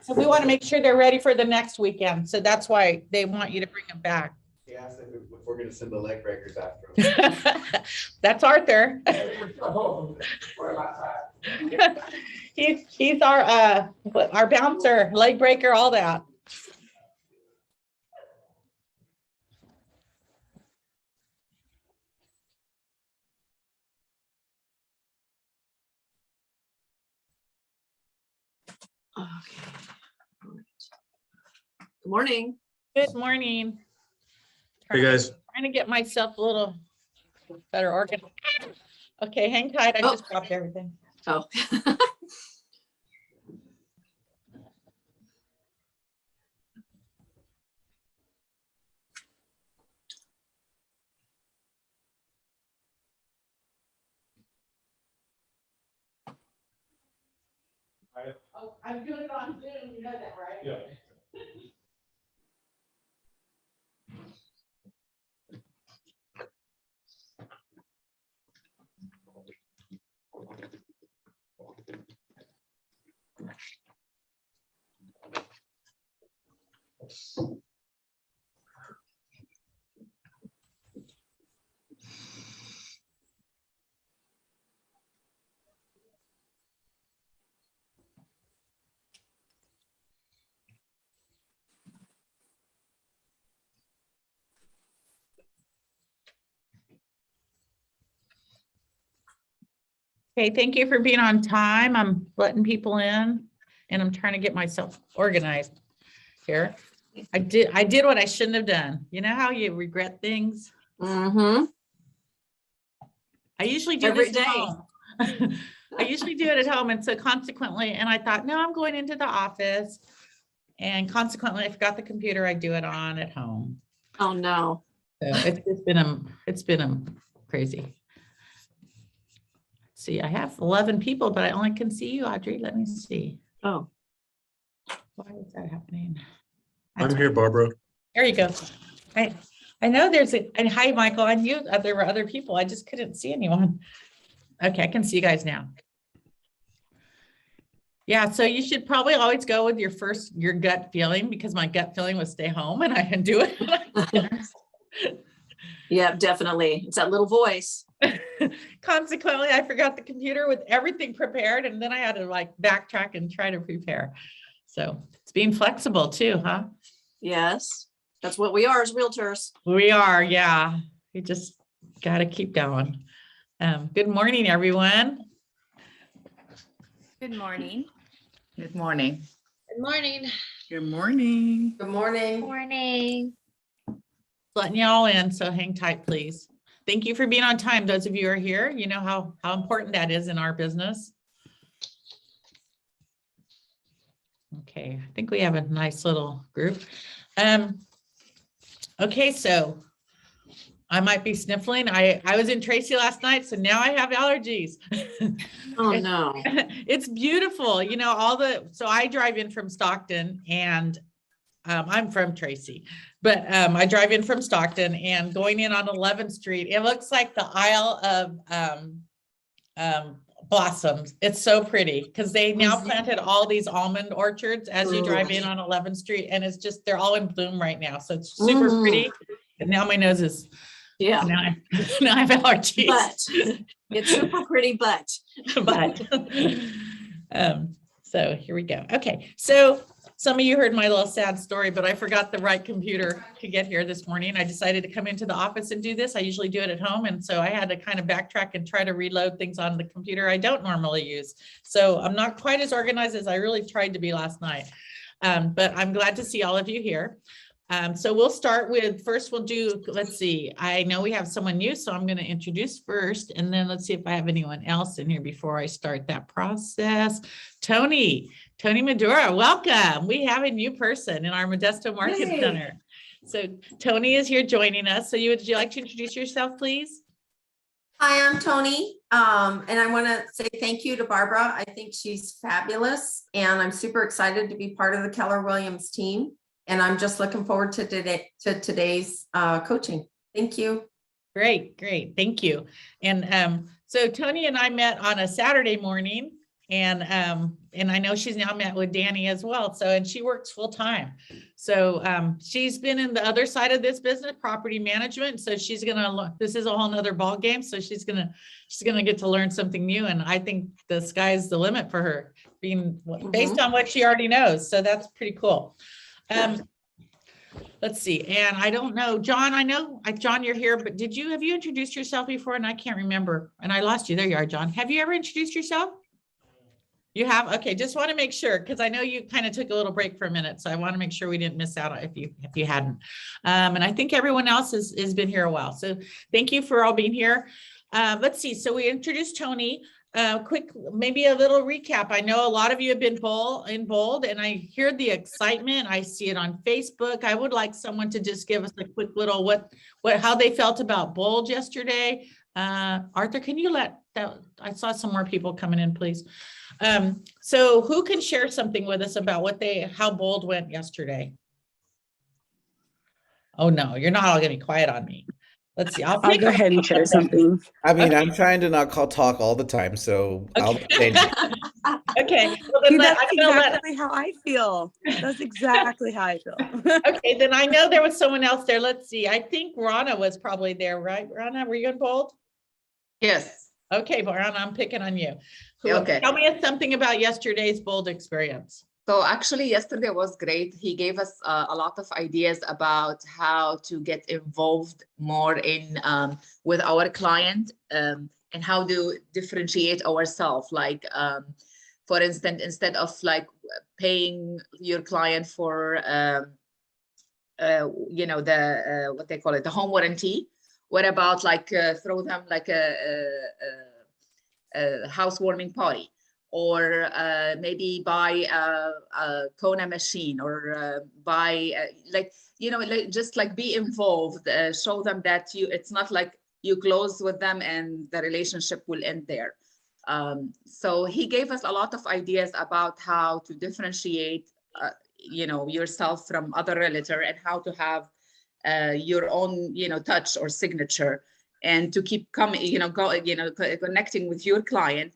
So we want to make sure they're ready for the next weekend. So that's why they want you to bring them back. He asked if we're going to send the leg breakers after him. That's Arthur. He's our bouncer, leg breaker, all that. Okay. All right. Good morning. Good morning. Hey guys. Trying to get myself a little better organized. Okay, hang tight. I just dropped everything. Oh. Oh, I'm doing it on Zoom. You know that, right? Yeah. Okay, thank you for being on time. I'm letting people in and I'm trying to get myself organized here. I did what I shouldn't have done. You know how you regret things? Mm-hmm. I usually do Every this day. at home. I usually do it at home. And so consequently, and I thought, no, I'm going into the office. And consequently, I forgot the computer I do it on at home. Oh no. So it's been crazy. See, I have 11 people, but I only can see you, Audrey. Let me see. Oh. Why is that happening? I'm here, Barbara. There you go. I know there's and hi, Michael. I knew there were other people. I just couldn't see anyone. Okay, I can see you guys now. Yeah, so you should probably always go with your gut feeling, because my gut feeling was stay home and I can do it. Yeah, definitely. It's that little voice. Consequently, I forgot the computer with everything prepared, and then I had to like backtrack and try to prepare. So it's being flexible too, huh? Yes. That's what we are as realtors. We are, yeah. We just got to keep going. Good morning, everyone. Good morning. Good morning. Good morning. Good morning. Good morning. Morning. Letting y'all in, so hang tight, please. Thank you for being on time. Those of you who are here, you know how important that is in our business. Okay, I think we have a nice little group. Okay, so I might be sniffling. I was in Tracy last night, so now I have allergies. Oh no. It's beautiful, you know, so I drive in from Stockton, and I'm from Tracy, but I drive in from Stockton, and going in on 11th Street, it looks like the Isle of blossoms. It's so pretty because they now planted all these almond orchards as you drive in on 11th Street, and it's just, they're all in bloom right now. So it's super pretty. And now my nose is, Yeah. now I have allergies. But it's super pretty, but. So here we go. Okay. So some of you heard my little sad story, but I forgot the right computer to get here this morning. I decided to come into the office and do this. I usually do it at home. And so I had to kind of backtrack and try to reload things on the computer I don't normally use. So I'm not quite as organized as I really tried to be last night. But I'm glad to see all of you here. So we'll start with, first we'll do, let's see, I know we have someone new, so I'm going to introduce first, and then let's see if I have anyone else in here before I start that process. Tony Madura, welcome. We have a new person in our Modesto Market Center. So Tony is here joining us. So would you like to introduce yourself, please? Hi, I'm Tony. And I want to say thank you to Barbara. I think she's fabulous, and I'm super excited to be part of the Keller Williams team. And I'm just looking forward to today's coaching. Thank you. Great. Thank you. And so Tony and I met on a Saturday morning, And I know she's now met with Danny as well. So, and she works full time. So she's been in the other side of this business, property management. So she's gonna, this is a whole nother ball game. So she's gonna get to learn something new. And I think the sky's the limit for her, being based on what she already knows. So that's pretty cool. Let's see. And I don't know, John, I know, John, you're here, but have you introduced yourself before? And I can't remember. And I lost you. There you are, John. Have you ever introduced yourself? You have? Okay. Just want to make sure, because I know you kind of took a little break for a minute. So I want to make sure we didn't miss out if you hadn't. And I think everyone else has been here a while. So thank you for all being here. Let's see. So we introduced Tony. Quick, maybe a little recap. I know a lot of you have been in bold, and I hear the excitement. I see it on Facebook. I would like someone to just give us a quick little how they felt about bold yesterday. Arthur, can you let that? I saw some more people coming in, please. So who can share something with us about how bold went yesterday? Oh no, you're not all gonna be quiet on me. Let's see. I'll go ahead and share something. I mean, I'm trying to not talk all the time, so I'll Okay. Okay. Well, See, then that's I'm gonna exactly how I feel. That's exactly how I feel. Okay, then I know there was someone else there. Let's see. I think Rana was probably there, right? Rana, were you in bold? Yes. Okay, Rana, I'm picking on you. Okay. Tell me something about yesterday's bold experience. So actually yesterday was great. He gave us a lot of ideas about how to get involved more in with our client and how to differentiate ourselves. Like, for instance, instead of like paying your client for, you know, what they call it, the home warranty. What about like throw them like a housewarming party? Or maybe buy a Kona machine, or buy like, you know, like, just like be involved, show them that it's not like you close with them and the relationship will end there. So he gave us a lot of ideas about how to differentiate, you know, yourself from other realtor, and how to have your own, you know, touch or signature, and to keep coming, you know, connecting with your client,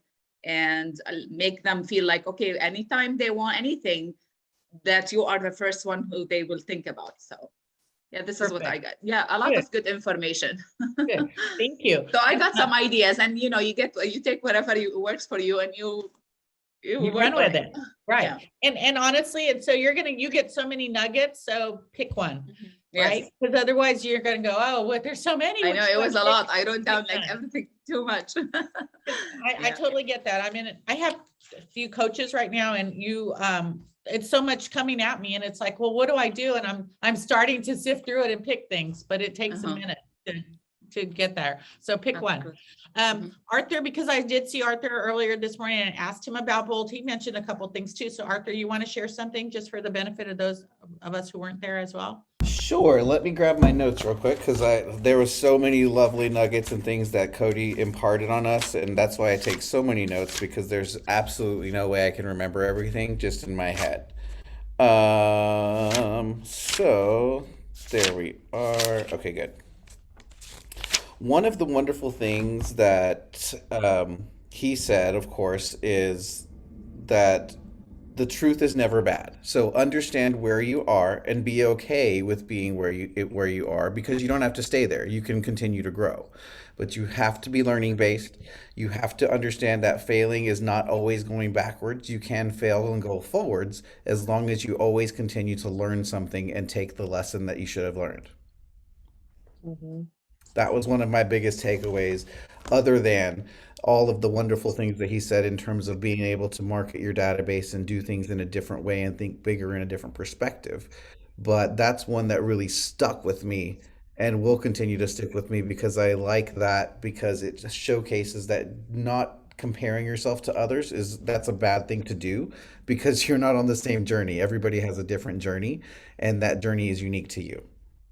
and make them feel like, okay, anytime they want anything, that you are the first one who they will think about. So yeah, this is what I got. Yeah, a lot of good information. Good. Thank you. So I got some ideas, and you know, you take whatever works for you, and you run with it. Right. Yeah. And honestly, and so you get so many nuggets, so pick one. Yes. Right? Because otherwise you're going to go, oh, what? There's so many. I know it was a lot. I wrote Pick down like one. everything too much. I totally get that. I mean, I have a few coaches right now, and it's so much coming at me, and it's like, well, what do I do? And I'm starting to sift through it and pick things, but it takes a minute to get there. So pick one. Arthur, because I did see Arthur earlier this morning and asked him about bold, he mentioned a couple things too. So Arthur, you want to share something just for the benefit of those of us who weren't there as well? Sure. Let me grab my notes real quick, because there was so many lovely nuggets and things that Cody imparted on us, and that's why I take so many notes, because there's absolutely no way I can remember everything just in my head. So there we are. Okay, good. One of the wonderful things that he said, of course, is that the truth is never bad. So understand where you are and be okay with being where you are, because you don't have to stay there. You can continue to grow, but you have to be learning based. You have to understand that failing is not always going backwards. You can fail and go forwards, as long as you always continue to learn something and take the lesson that you should have learned. That was one of my biggest takeaways, other than all of the wonderful things that he said in terms of being able to market your database and do things in a different way and think bigger in a different perspective. But that's one that really stuck with me and will continue to stick with me, because I like that, because it just showcases that not comparing yourself to others that's a bad thing to do, because you're not on the same journey. Everybody has a different journey, and that journey is unique to you.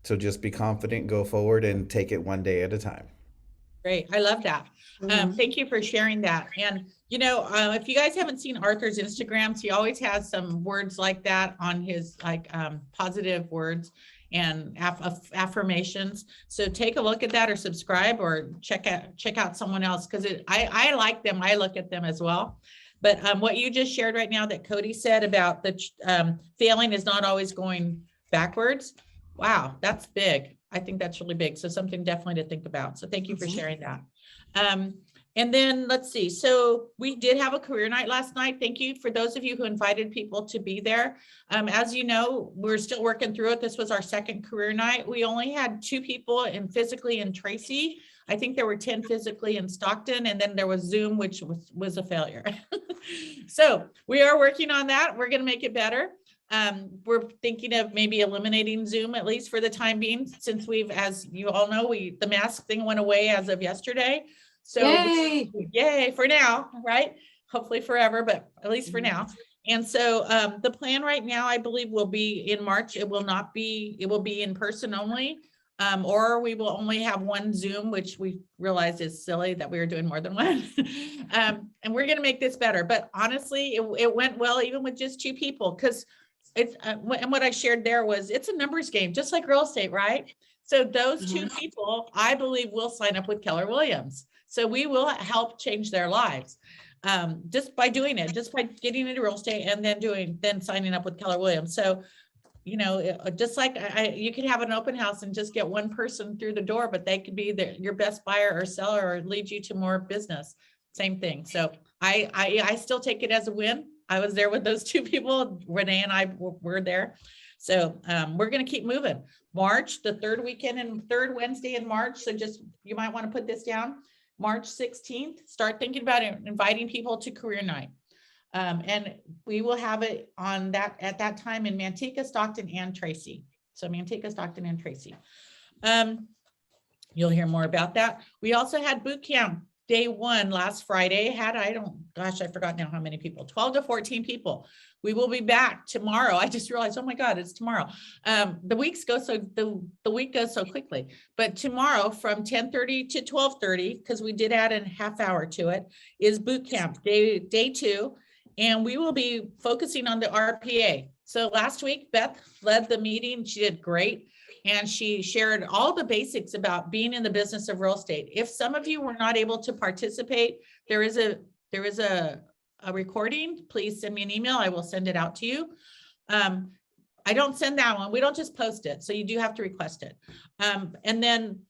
So just be confident, go forward, and take it one day at a time. Great. I love that. Thank you for sharing that. And, you know, if you guys haven't seen Arthur's Instagrams, he always has some words like that on his positive words and affirmations. So take a look at that, or subscribe, or check out someone else, because I like them. I look at them as well. But what you just shared right now that Cody said about the failing is not always going backwards. Wow, that's big. I think that's really big. So something definitely to think about. So thank you for sharing that. And then let's see. So we did have a career night last night. Thank you for those of you who invited people to be there. As you know, we're still working through it. This was our second career night. We only had 2 people physically in Tracy. I think there were 10 physically in Stockton, and then there was Zoom, which was a failure. So we are working on that. We're going to make it better. We're thinking of maybe eliminating Zoom, at least for the time being, since as you all know, the mask thing went away as of yesterday. So yay for now, right? Hopefully forever, but at least for now. And so the plan right now, I believe, will be in March. It will be in person only. Or we will only have one Zoom, which we realized is silly that we were doing more than one. And we're going to make this better. But honestly, it went well, even with just 2 people, because it's, and what I shared there was, it's a numbers game, just like real estate, right? So those 2 people, I believe, will sign up with Keller Williams. So we will help change their lives just by doing it, just by getting into real estate and then signing up with Keller Williams. So, you know, just like you could have an open house and just get one person through the door, but they could be your best buyer or seller or lead you to more business. Same thing. So I still take it as a win. I was there with those 2 people. Renee and I were there. So we're going to keep moving. March, the 3rd weekend and 3rd Wednesday in March. So you might want to put this down. March 16th, start thinking about inviting people to career night. And we will have it at that time in Manteca, Stockton, and Tracy. So Manteca, Stockton, and Tracy. You'll hear more about that. We also had boot camp day 1 last Friday. I forgot now how many people, 12 to 14 people. We will be back tomorrow. I just realized, oh my God, it's tomorrow. The week goes so quickly, but tomorrow from 10:30 to 12:30, because we did add a half hour to it, is boot camp day 2. And we will be focusing on the RPA. So last week, Beth led the meeting. She did great. And she shared all the basics about being in the business of real estate. If some of you were not able to participate, there is a recording. Please send me an email. I will send it out to you. I don't send that one. We don't just post it. So you do have to request it. And then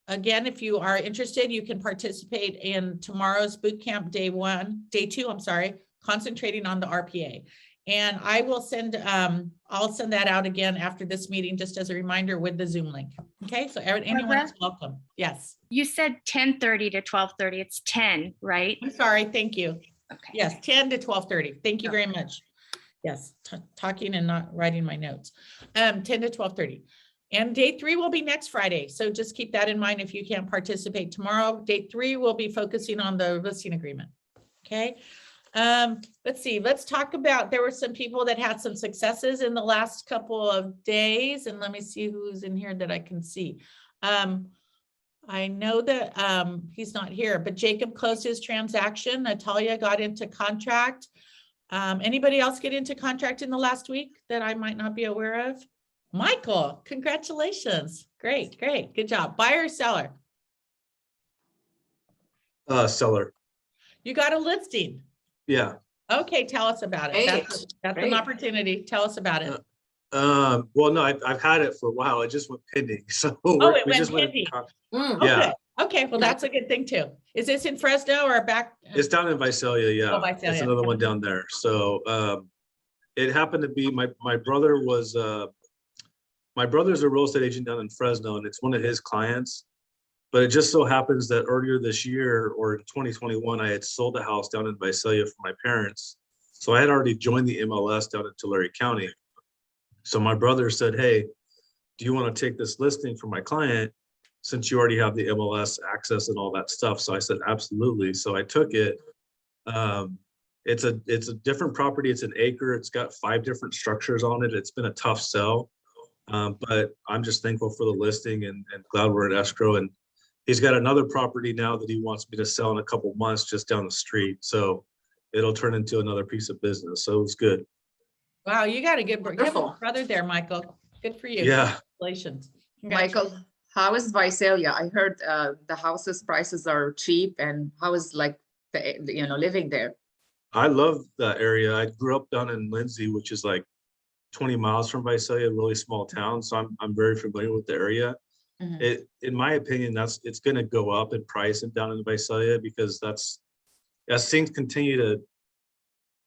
again, if you are interested, you can participate in tomorrow's boot camp day 2, concentrating on the RPA. And I will I'll send that out again after this meeting, just as a reminder with the Zoom link. Okay, so anyone is welcome. Yes. You said 10:30 to 12:30. It's 10, right? I'm sorry. Thank you. Okay. Yes, 10 to 12:30. Thank you very much. Yes, talking and not writing my notes. 10 to 12:30. And day 3 will be next Friday. So just keep that in mind if you can't participate tomorrow. Day 3 will be focusing on the listing agreement. Okay. Let's see, let's talk about, there were some people that had some successes in the last couple of days, and let me see who's in here that I can see. I know that he's not here, but Jacob closed his transaction. Natalia got into contract. Anybody else get into contract in the last week that I might not be aware of? Michael, congratulations. Great, good job. Buyer or seller? Seller. You got a listing. Yeah. Okay, tell us about it. That's an opportunity. Tell us about it. Well, no, I've had it for a while. It just went pending. So it went pending. Yeah. Okay, well, that's a good thing too. Is this in Fresno or back? It's down in Visalia. Yeah. Oh, Visalia. It's another one down there. So it happened to be my brother was my brother's a real estate agent down in Fresno, and it's one of his clients. But it just so happens that earlier this year, or in 2021, I had sold a house down in Visalia for my parents. So I had already joined the MLS down in Tulare County. So my brother said, hey, do you want to take this listing for my client since you already have the MLS access and all that stuff? So I said, absolutely. So I took it. It's a different property. It's an acre. It's got 5 different structures on it. It's been a tough sell, but I'm just thankful for the listing and glad we're at escrow. And he's got another property now that he wants me to sell in a couple months just down the street. So it'll turn into another piece of business. So it's good. Wow, you got a good brother there, Michael. Good for you. Yeah. Congratulations. Michael, how is Visalia? I heard the houses prices are cheap, and how is like living there? I love that area. I grew up down in Lindsay, which is like 20 miles from Visalia, a really small town. So I'm very familiar with the area. Mhm. In my opinion, it's going to go up in price and down in Visalia because as things continue to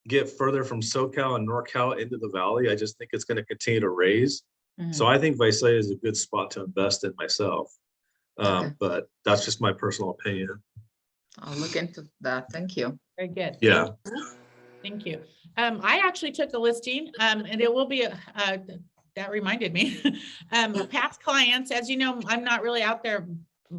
get further from SoCal and NorCal into the valley, I just think it's going to continue to raise. So I think Visalia is a good spot to invest in myself. Okay. But that's just my personal opinion. I'll look into that. Thank you. Very good. Yeah. Thank you. I actually took a listing, and it will be, that reminded me, past clients, as you know, I'm not really out there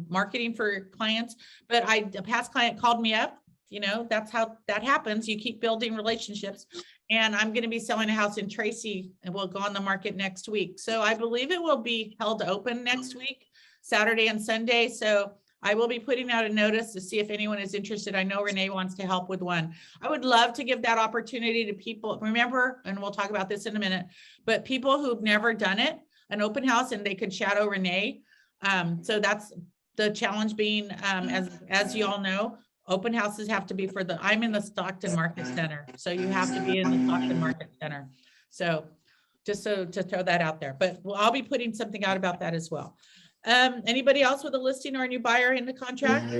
marketing for clients, but a past client called me up. You know, that's how that happens. You keep building relationships, and I'm going to be selling a house in Tracy and we'll go on the market next week. So I believe it will be held open next week, Saturday and Sunday. So I will be putting out a notice to see if anyone is interested. I know Renee wants to help with one. I would love to give that opportunity to people. Remember, and we'll talk about this in a minute, but people who've never done it, an open house, and they could shadow Renee. So that's the challenge being, as you all know, open houses have to be I'm in the Stockton Market Center. So you have to be in the Stockton Market Center. So just so to throw that out there, but I'll be putting something out about that as well. Anybody else with a listing or a new buyer in the contract?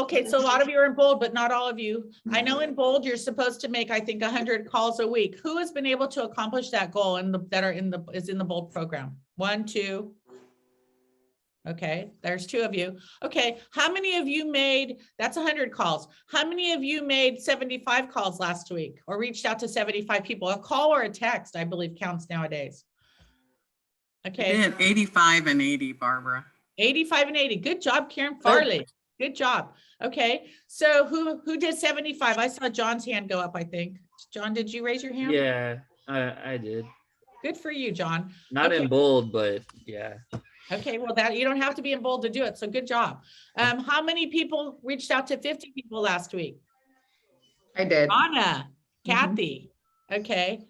Okay, so a lot of you are in bold, but not all of you. I know in bold, you're supposed to make, I think, 100 calls a week. Who has been able to accomplish that goal is in the bold program? 1, 2. Okay, there's 2 of you. Okay, how many of you that's 100 calls. How many of you made 75 calls last week or reached out to 75 people? A call or a text, I believe, counts nowadays. Okay. 85 and 80, Barbara. 85 and 80. Good job, Karen Farley. Good job. Okay, so who did 75? I saw John's hand go up, I think. John, did you raise your hand? Yeah, I did. Good for you, John. Not Okay. in bold, but yeah. Okay, well, that you don't have to be in bold to do it. So good job. How many people reached out to 50 people last week? I did. Anna, Kathy. Okay.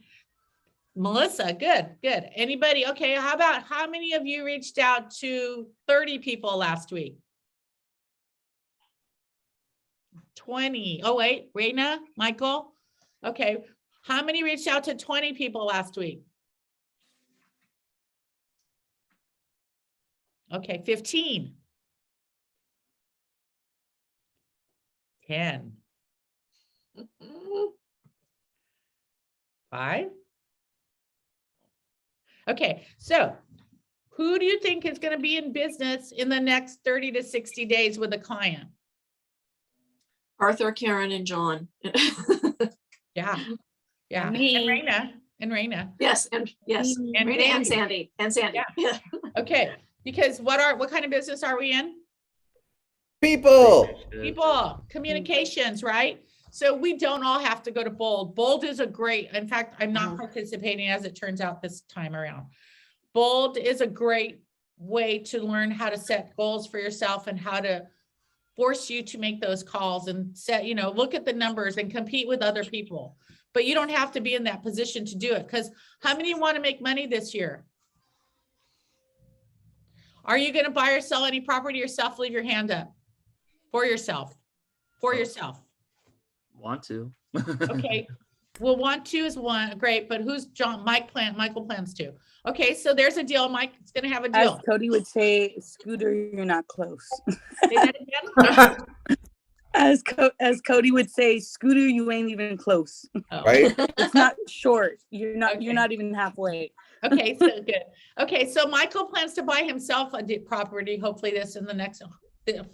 Melissa, good. Anybody? Okay, how many of you reached out to 30 people last week? 20. Oh, wait, Raina, Michael. Okay, how many reached out to 20 people last week? Okay, 15. 10. 5. Okay, so who do you think is going to be in business in the next 30 to 60 days with a client? Arthur, Karen, and John. Yeah. Me. And Raina. Yes, and yes, And Rita and Sandy. Sandy. Yeah. Okay, because what kind of business are we in? People. People, communications, right? So we don't all have to go to bold. Bold is a great, in fact, I'm not participating as it turns out this time around. Bold is a great way to learn how to set goals for yourself and how to force you to make those calls and set, look at the numbers and compete with other people. But you don't have to be in that position to do it, because how many want to make money this year? Are you going to buy or sell any property yourself? Leave your hand up. For yourself. Want to. Okay. Well, want to is one. Great. But who's Michael plans to. Okay. So there's a deal. Mike is going to have a deal. As Cody would say, Scooter, you're not close. Say that again? As Cody would say, Scooter, you ain't even close. Oh. Right? It's not short. You're Okay. not even halfway. Okay. So good. Okay. So Michael plans to buy himself a property. Hopefully this in the next,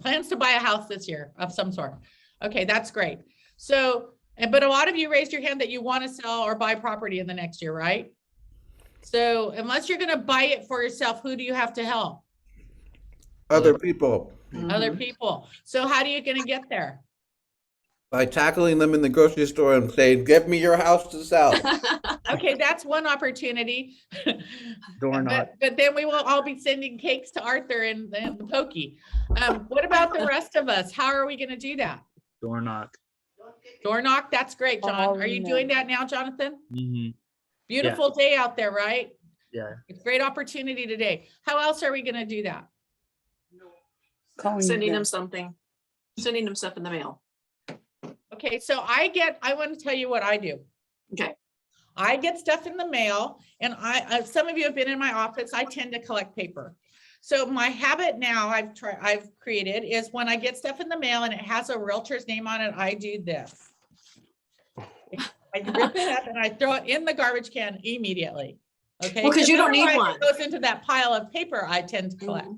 plans to buy a house this year of some sort. Okay. That's great. So, but a lot of you raised your hand that you want to sell or buy property in the next year, right? So unless you're going to buy it for yourself, who do you have to help? Other people. Other people. So how are you going to get there? By tackling them in the grocery store and saying, "Give me your house to sell." Okay, that's one opportunity. Door knock. But then we will all be sending cakes to Arthur and the Pokey. What about the rest of us? How are we going to do that? Door knock. Door knock. That's great, John. Oh, Are you no. doing that now, Jonathan? Mm-hmm. Beautiful day out there, right? Yeah. It's a great opportunity today. How else are we going to do that? Calling Sending them. them something. Sending them stuff in the mail. Okay, so I want to tell you what I do. Okay. I get stuff in the mail, and some of you have been in my office, I tend to collect paper. So my habit now I've created is when I get stuff in the mail and it has a realtor's name on it, I do this. I rip it up and I throw it in the garbage can immediately. Okay. Well, because you don't need otherwise one. It goes into that pile of paper I tend to collect.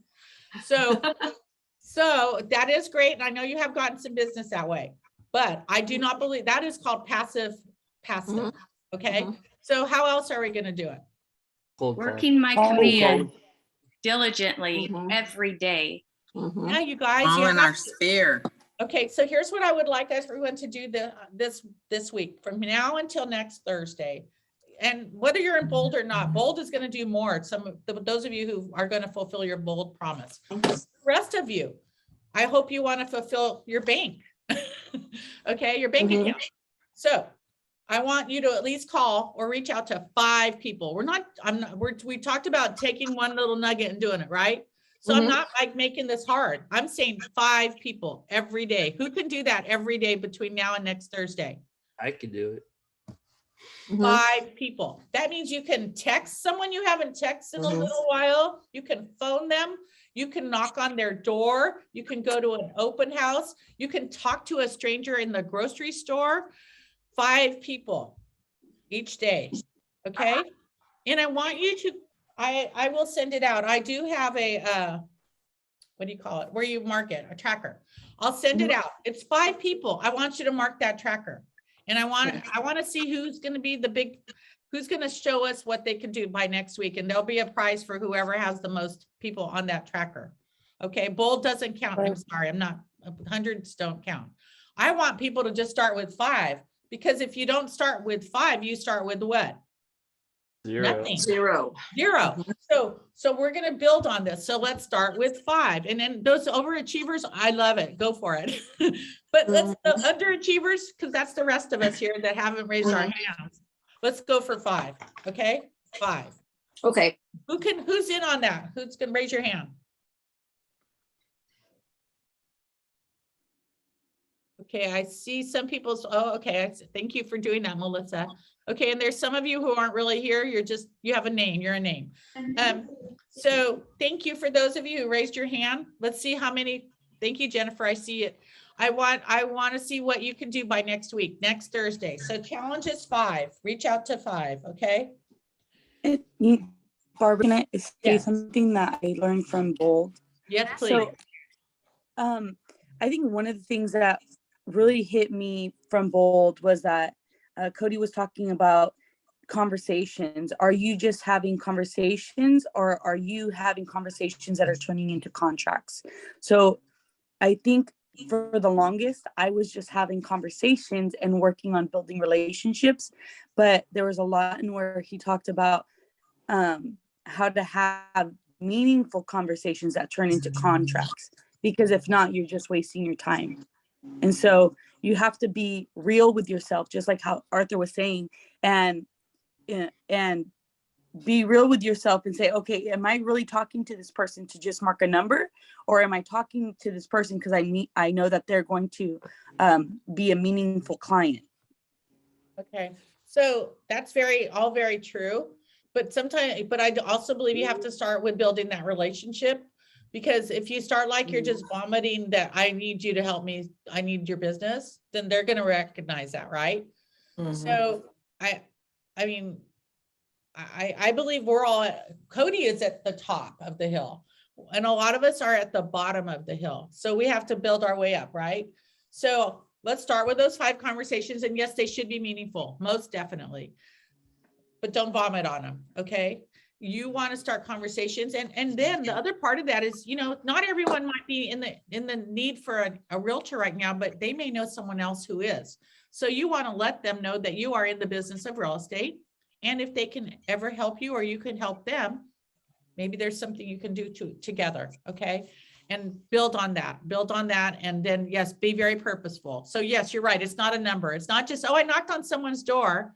So that is great. And I know you have gotten some business that way, but I do not believe that is called passive. Okay. So how else are we going to do it? Cold call. Working my Cold command diligently Mhm. every day. Yeah, you guys. All you in have our to- sphere. Okay, so here's what I would like everyone to do this week from now until next Thursday. And whether you're in bold or not, bold is going to do more. Those of you who are going to fulfill your bold promise. The rest of you, I hope you want to fulfill your bank. Okay, your bank account. So I want you to at least call or reach out to 5 people. We talked about taking one little nugget and doing it, right? So I'm not like making this hard. I'm saying 5 people every day. Who can do that every day between now and next Thursday? I could do it. 5 people. That means you can text someone you haven't texted in a little while. You can phone them. You can knock on their door. You can go to an open house. You can talk to a stranger in the grocery store. 5 people each day. Okay. And I want you to, I will send it out. I do have a, what do you call it? Where you mark it, a tracker. I'll send it out. It's 5 people. I want you to mark that tracker. And I want to see who's going to be who's going to show us what they can do by next week. And there'll be a prize for whoever has the most people on that tracker. Okay. Bold doesn't count. I'm sorry. I'm not, hundreds don't count. I want people to just start with 5, because if you don't start with 5, you start with what? 0. Nothing. 0. So we're going to build on this. So let's start with 5. And then those overachievers, I love it. Go for it. But let's the underachievers, because that's the rest of us here that haven't raised our hands. Let's go for 5. Okay. 5. Okay. Who's in on that? Who's going to raise your hand? Okay, I see some people's, okay. Thank you for doing that, Melissa. Okay, and there's some of you who aren't really here. You have a name, you're a name. So thank you for those of you who raised your hand. Let's see how many. Thank you, Jennifer. I see it. I want to see what you can do by next week, next Thursday. So challenge is 5. Reach out to 5, okay? Barbara, can I say Yes. something that I learned from Bold? Yes, please. So, I think one of the things that really hit me from Bold was that Cody was talking about conversations. Are you just having conversations, or are you having conversations that are turning into contracts? So I think for the longest, I was just having conversations and working on building relationships, but there was a lot in where he talked about how to have meaningful conversations that turn into contracts, because if not, you're just wasting your time. And so you have to be real with yourself, just like how Arthur was saying, and be real with yourself and say, okay, am I really talking to this person to just mark a number, or am I talking to this person because I know that they're going to be a meaningful client? Okay, so that's all very true. But I also believe you have to start with building that relationship, because if you start like you're just vomiting that I need you to help me, I need your business, then they're going to recognize that, right? So I mean, I believe Cody is at the top of the hill, and a lot of us are at the bottom of the hill. So we have to build our way up, right? So let's start with those 5 conversations. And yes, they should be meaningful, most definitely. But don't vomit on them, okay? You want to start conversations. And then the other part of that is, not everyone might be in the need for a realtor right now, but they may know someone else who is. So you want to let them know that you are in the business of real estate. And if they can ever help you, or you can help them, maybe there's something you can do together, okay? And build on that. And then, yes, be very purposeful. So yes, you're right. It's not a number. It's not just, I knocked on someone's door.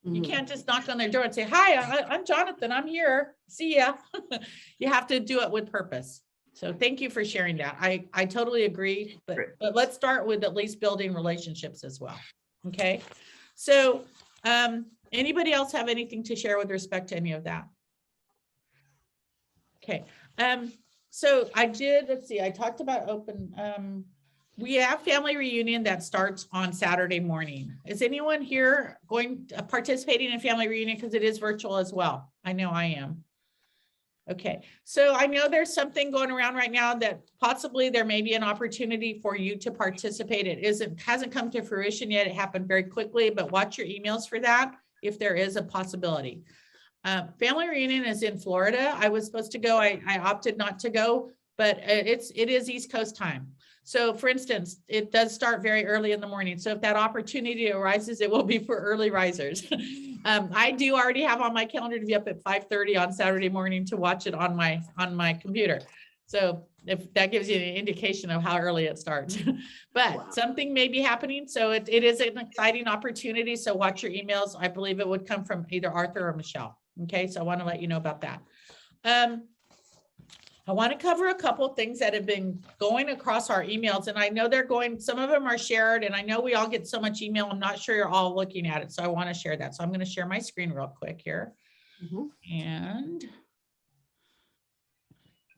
You can't just knock on their door and say, hi, I'm Jonathan. I'm here. See ya. You have to do it with purpose. So thank you for sharing that. I totally agree, but let's start with at least building relationships as well. Okay. So anybody else have anything to share with respect to any of that? Okay. So let's see, I talked about open, we have family reunion that starts on Saturday morning. Is anyone here participating in family reunion? Because it is virtual as well. I know I am. Okay, so I know there's something going around right now that possibly there may be an opportunity for you to participate. It hasn't come to fruition yet. It happened very quickly, but watch your emails for that if there is a possibility. Family reunion is in Florida. I was supposed to go. I opted not to go, but it is East Coast time. So for instance, it does start very early in the morning. So if that opportunity arises, it will be for early risers. I do already have on my calendar to be up at 5:30 on Saturday morning to watch it on my computer. So if that gives you an indication of how early it starts, but something may be happening. So it is an exciting opportunity. So watch your emails. I believe it would come from either Arthur or Michele. Okay. So I want to let you know about that. I want to cover a couple of things that have been going across our emails, and I know some of them are shared, and I know we all get so much email. I'm not sure you're all looking at it. So I want to share that. So I'm going to share my screen real quick here. And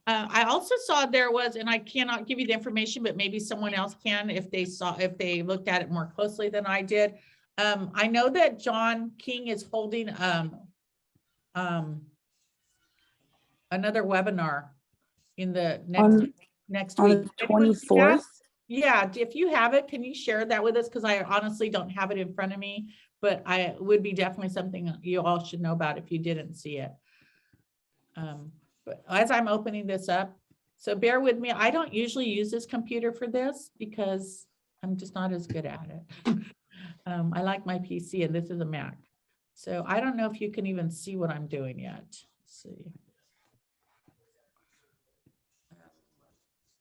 I also saw there was, and I cannot give you the information, but maybe someone else can if they looked at it more closely than I did. I know that John King is holding another webinar in the next on week. the 24th. Yeah, if you have it, can you share that with us? Because I honestly don't have it in front of me, but it would be definitely something you all should know about if you didn't see it. But as I'm opening this up, so bear with me. I don't usually use this computer for this because I'm just not as good at it. I like my PC, and this is a Mac. So I don't know if you can even see what I'm doing yet. Let's see.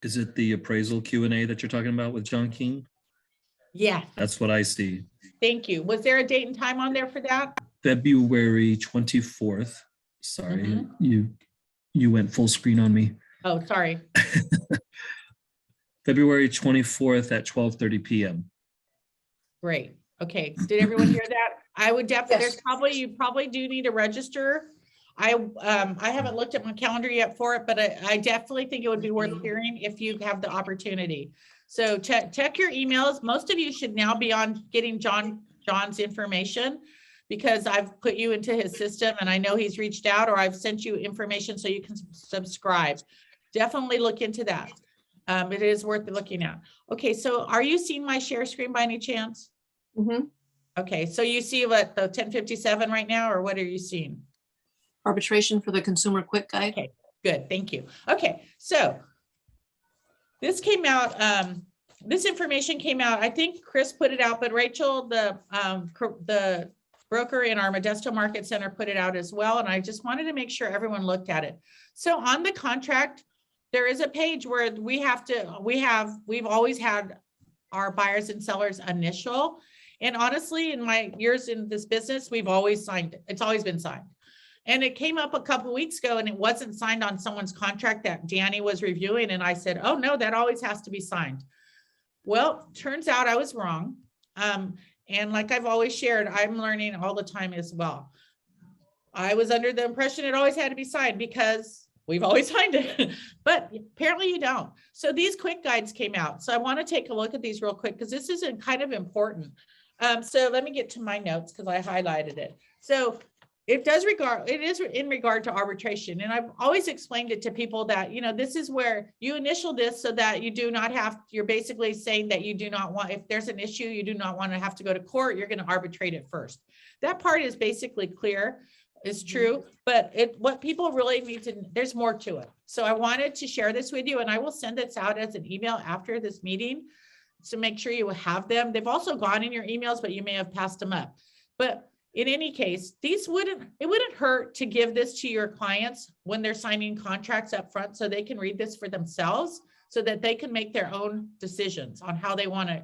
Is it the appraisal Q&A that you're talking about with John King? Yeah. That's what I see. Thank you. Was there a date and time on there for that? February 24th. Sorry, you went full screen on me. Oh, sorry. February 24th at 12:30 p.m. Great. Okay. Did everyone hear that? I would definitely, Yes. you probably do need to register. I haven't looked at my calendar yet for it, but I definitely think it would be worth hearing if you have the opportunity. So check your emails. Most of you should now be on getting John's information, because I've put you into his system and I know he's reached out, or I've sent you information so you can subscribe. Definitely look into that. It is worth looking at. Okay, so are you seeing my share screen by any chance? Okay, so you see what, the 1057 right now, or what are you seeing? Arbitration for the Consumer Quick Guide. Okay, good, thank you. Okay, so this came out, this information came out, I think Chris put it out, but Rachel, the broker in our Modesto Market Center, put it out as well. And I just wanted to make sure everyone looked at it. So on the contract, there is a page where we've always had our buyers and sellers initial. And honestly, in my years in this business, we've always signed it. It's always been signed. And it came up a couple of weeks ago and it wasn't signed on someone's contract that Danny was reviewing. And I said, oh no, that always has to be signed. Well, turns out I was wrong. And like I've always shared, I'm learning all the time as well. I was under the impression it always had to be signed because we've always signed it, but apparently you don't. So these quick guides came out. So I want to take a look at these real quick because this is kind of important. So let me get to my notes because I highlighted it. So it is in regard to arbitration. And I've always explained it to people that, this is where you initial this so that you do not have, you're basically saying that you do not want, if there's an issue, you do not want to have to go to court, you're going to arbitrate it first. That part is basically clear, is true, but what people really need to, there's more to it. So I wanted to share this with you and I will send this out as an email after this meeting. So make sure you have them. They've also gone in your emails, but you may have passed them up. But in any case, it wouldn't hurt to give this to your clients when they're signing contracts up front so they can read this for themselves so that they can make their own decisions on how they want to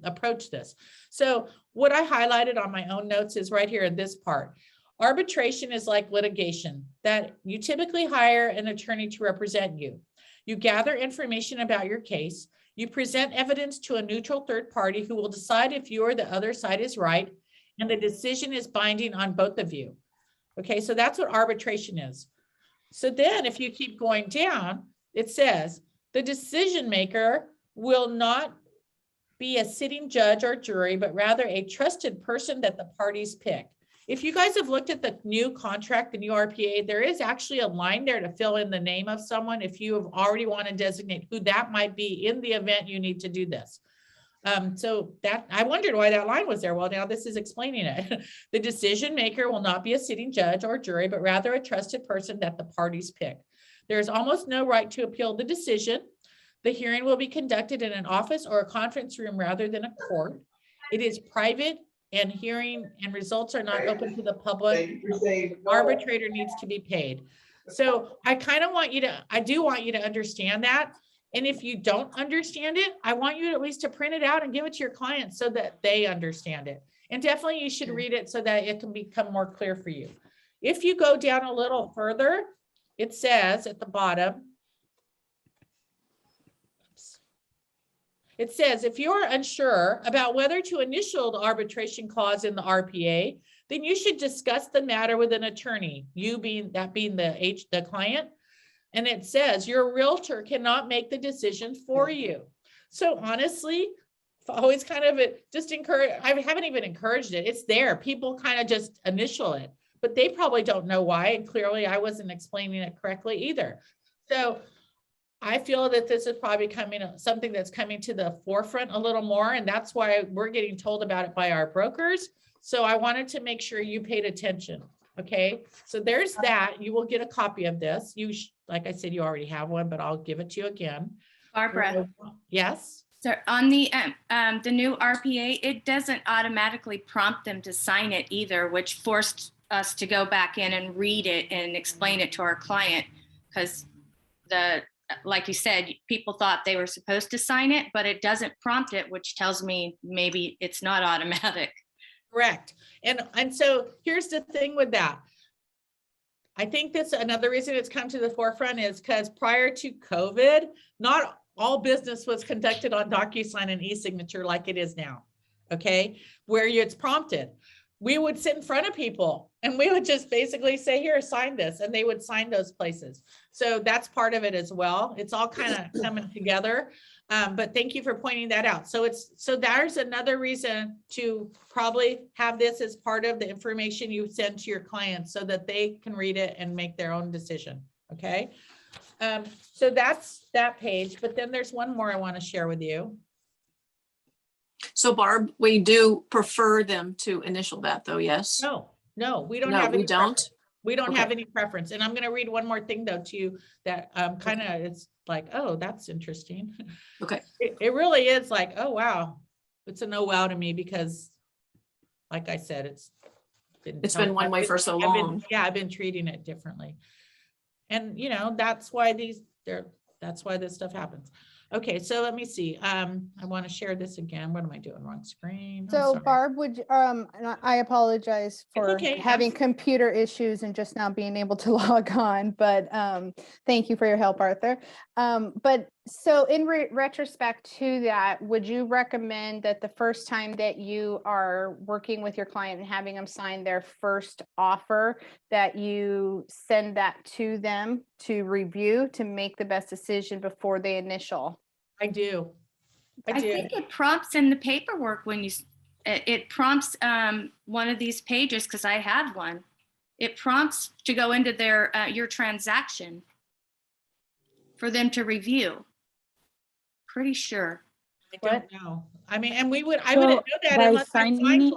approach this. So what I highlighted on my own notes is right here in this part. Arbitration is like litigation, that you typically hire an attorney to represent you. You gather information about your case. You present evidence to a neutral third party who will decide if you or the other side is right, and the decision is binding on both of you. Okay, so that's what arbitration is. So then if you keep going down, it says the decision maker will not be a sitting judge or jury, but rather a trusted person that the parties pick. If you guys have looked at the new contract, the new RPA, there is actually a line there to fill in the name of someone if you have already want to designate who that might be in the event you need to do this. So that I wondered why that line was there. Well, now this is explaining it. The decision maker will not be a sitting judge or jury, but rather a trusted person that the parties pick. There is almost no right to appeal the decision. The hearing will be conducted in an office or a conference room rather than a court. It is private and hearing and results are not open to the public. Arbitrator needs to be paid. So I kind of want you to, I do want you to understand that. And if you don't understand it, I want you at least to print it out and give it to your clients so that they understand it. And definitely you should read it so that it can become more clear for you. If you go down a little further, it says at the bottom, it says, if you're unsure about whether to initial the arbitration clause in the RPA, then you should discuss the matter with an attorney, you being the client. And it says your realtor cannot make the decision for you. So honestly, always kind of just encourage, I haven't even encouraged it. It's there. People kind of just initial it, but they probably don't know why. And clearly I wasn't explaining it correctly either. So I feel that this is probably something that's coming to the forefront a little more. And that's why we're getting told about it by our brokers. So I wanted to make sure you paid attention. Okay, so there's that. You will get a copy of this. Like I said, you already have one, but I'll give it to you again. Barbara. Yes. So on the new RPA, it doesn't automatically prompt them to sign it either, which forced us to go back in and read it and explain it to our client because like you said, people thought they were supposed to sign it, but it doesn't prompt it, which tells me maybe it's not automatic. Correct. And so here's the thing with that. I think that's another reason it's come to the forefront is because prior to COVID, not all business was conducted on DocuSign and e-signature like it is now. Okay, where it's prompted. We would sit in front of people and we would just basically say, here, sign this, and they would sign those places. So that's part of it as well. It's all kind of coming together. But thank you for pointing that out. So there's another reason to probably have this as part of the information you send to your clients so that they can read it and make their own decision. Okay. So that's that page, but then there's one more I want to share with you. So Barb, we do prefer them to initial that though, yes? No, we don't No, have any we don't. preference. We don't Okay. have any preference. And I'm going to read one more thing though to you that kind of it's like, oh, that's interesting. Okay. It really is like, oh, wow. It's a no wow to me because like I said, it's been one way for so long. I've been treating it differently. And you know, that's why this stuff happens. Okay, so let me see. I want to share this again. What am I doing? Wrong screen. I'm So sorry. Barb, and I apologize for okay. having computer issues and just now being able to log on, but thank you for your help, Arthur. But so in retrospect to that, would you recommend that the first time that you are working with your client and having them sign their first offer, that you send that to them to review to make the best decision before they initial? I do. I think it prompts in the paperwork when it prompts one of these pages, because I have one. It prompts to go into their your transaction for them to review. Pretty sure. I don't know. I mean, and I wouldn't So know that by unless I signing signed it-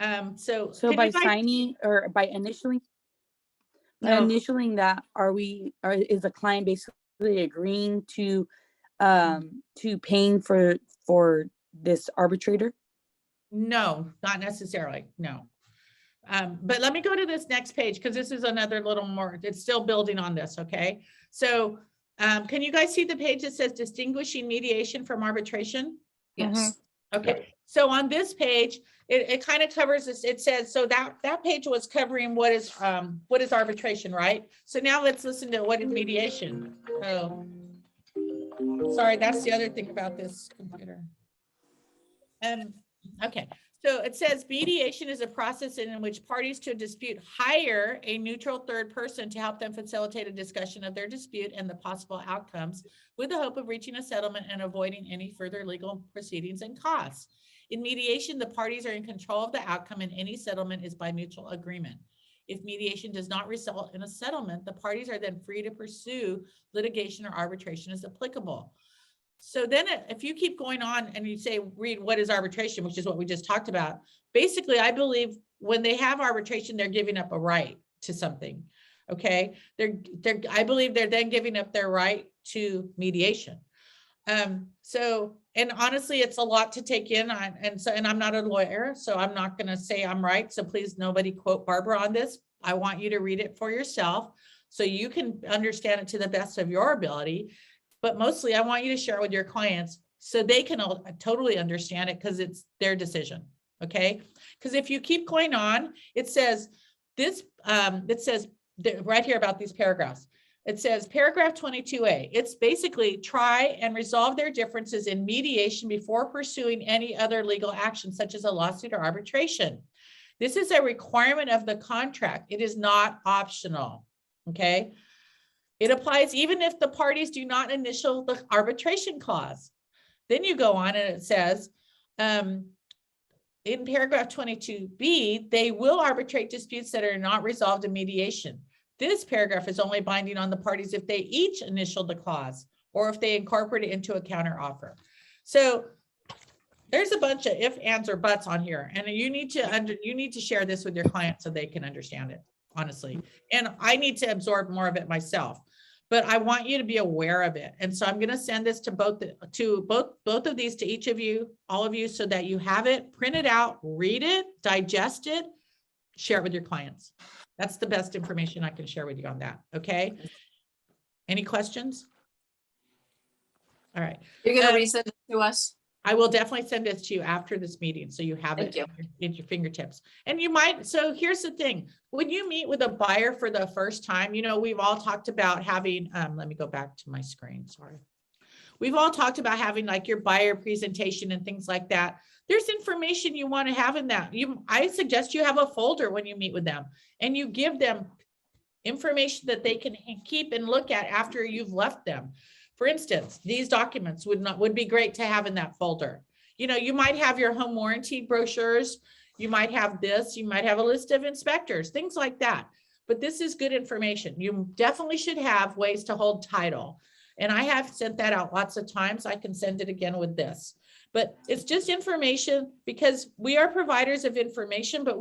one. So So by you guys- signing or by initialing, No. initialing that, is the client basically agreeing to paying for this arbitrator? No, not necessarily. No. But let me go to this next page because this is another little more, it's still building on this. Okay. So can you guys see the page that says distinguishing mediation from arbitration? Yes. Okay, so on this page, it kind of covers this. It says, so that page was covering what is arbitration, right? So now let's listen to what is mediation. Oh, sorry, that's the other thing about this computer. Okay, so it says mediation is a process in which parties to a dispute hire a neutral third person to help them facilitate a discussion of their dispute and the possible outcomes with the hope of reaching a settlement and avoiding any further legal proceedings and costs. In mediation, the parties are in control of the outcome and any settlement is by mutual agreement. If mediation does not result in a settlement, the parties are then free to pursue litigation or arbitration as applicable. So then if you keep going on and you say, read what is arbitration, which is what we just talked about. Basically, I believe when they have arbitration, they're giving up a right to something. Okay. I believe they're then giving up their right to mediation. And honestly, it's a lot to take in. And I'm not a lawyer, so I'm not going to say I'm right. So please, nobody quote Barbara on this. I want you to read it for yourself so you can understand it to the best of your ability. But mostly I want you to share with your clients so they can totally understand it because it's their decision. Okay. Because if you keep going on, it says this, right here about these paragraphs. It says paragraph 22A. It's basically try and resolve their differences in mediation before pursuing any other legal action, such as a lawsuit or arbitration. This is a requirement of the contract. It is not optional. Okay. It applies even if the parties do not initial the arbitration clause. Then you go on and it says, in paragraph 22B, they will arbitrate disputes that are not resolved in mediation. This paragraph is only binding on the parties if they each initial the clause or if they incorporate it into a counter offer. So there's a bunch of if, ands, or buts on here, and you need to share this with your client so they can understand it, honestly. And I need to absorb more of it myself, but I want you to be aware of it. And so I'm going to send this to both of these to each of you, all of you, so that you have it, print it out, read it, digest it, share it with your clients. That's the best information I can share with you on that. Okay. Any questions? All right. You're going to resend it to us? I will definitely send this to you after this meeting, so you have it in your fingertips. And you might, so here's the thing, when you meet with a buyer for the first time, we've all talked about having, let me go back to my screen, sorry. We've all talked about having like your buyer presentation and things like that. There's information you want to have in that. I suggest you have a folder when you meet with them and you give them information that they can keep and look at after you've left them. For instance, these documents would be great to have in that folder. You might have your home warranty brochures. You might have this, you might have a list of inspectors, things like that. But this is good information. You definitely should have ways to hold title. And I have sent that out lots of times. I can send it again with this. But it's just information because we are providers of information, but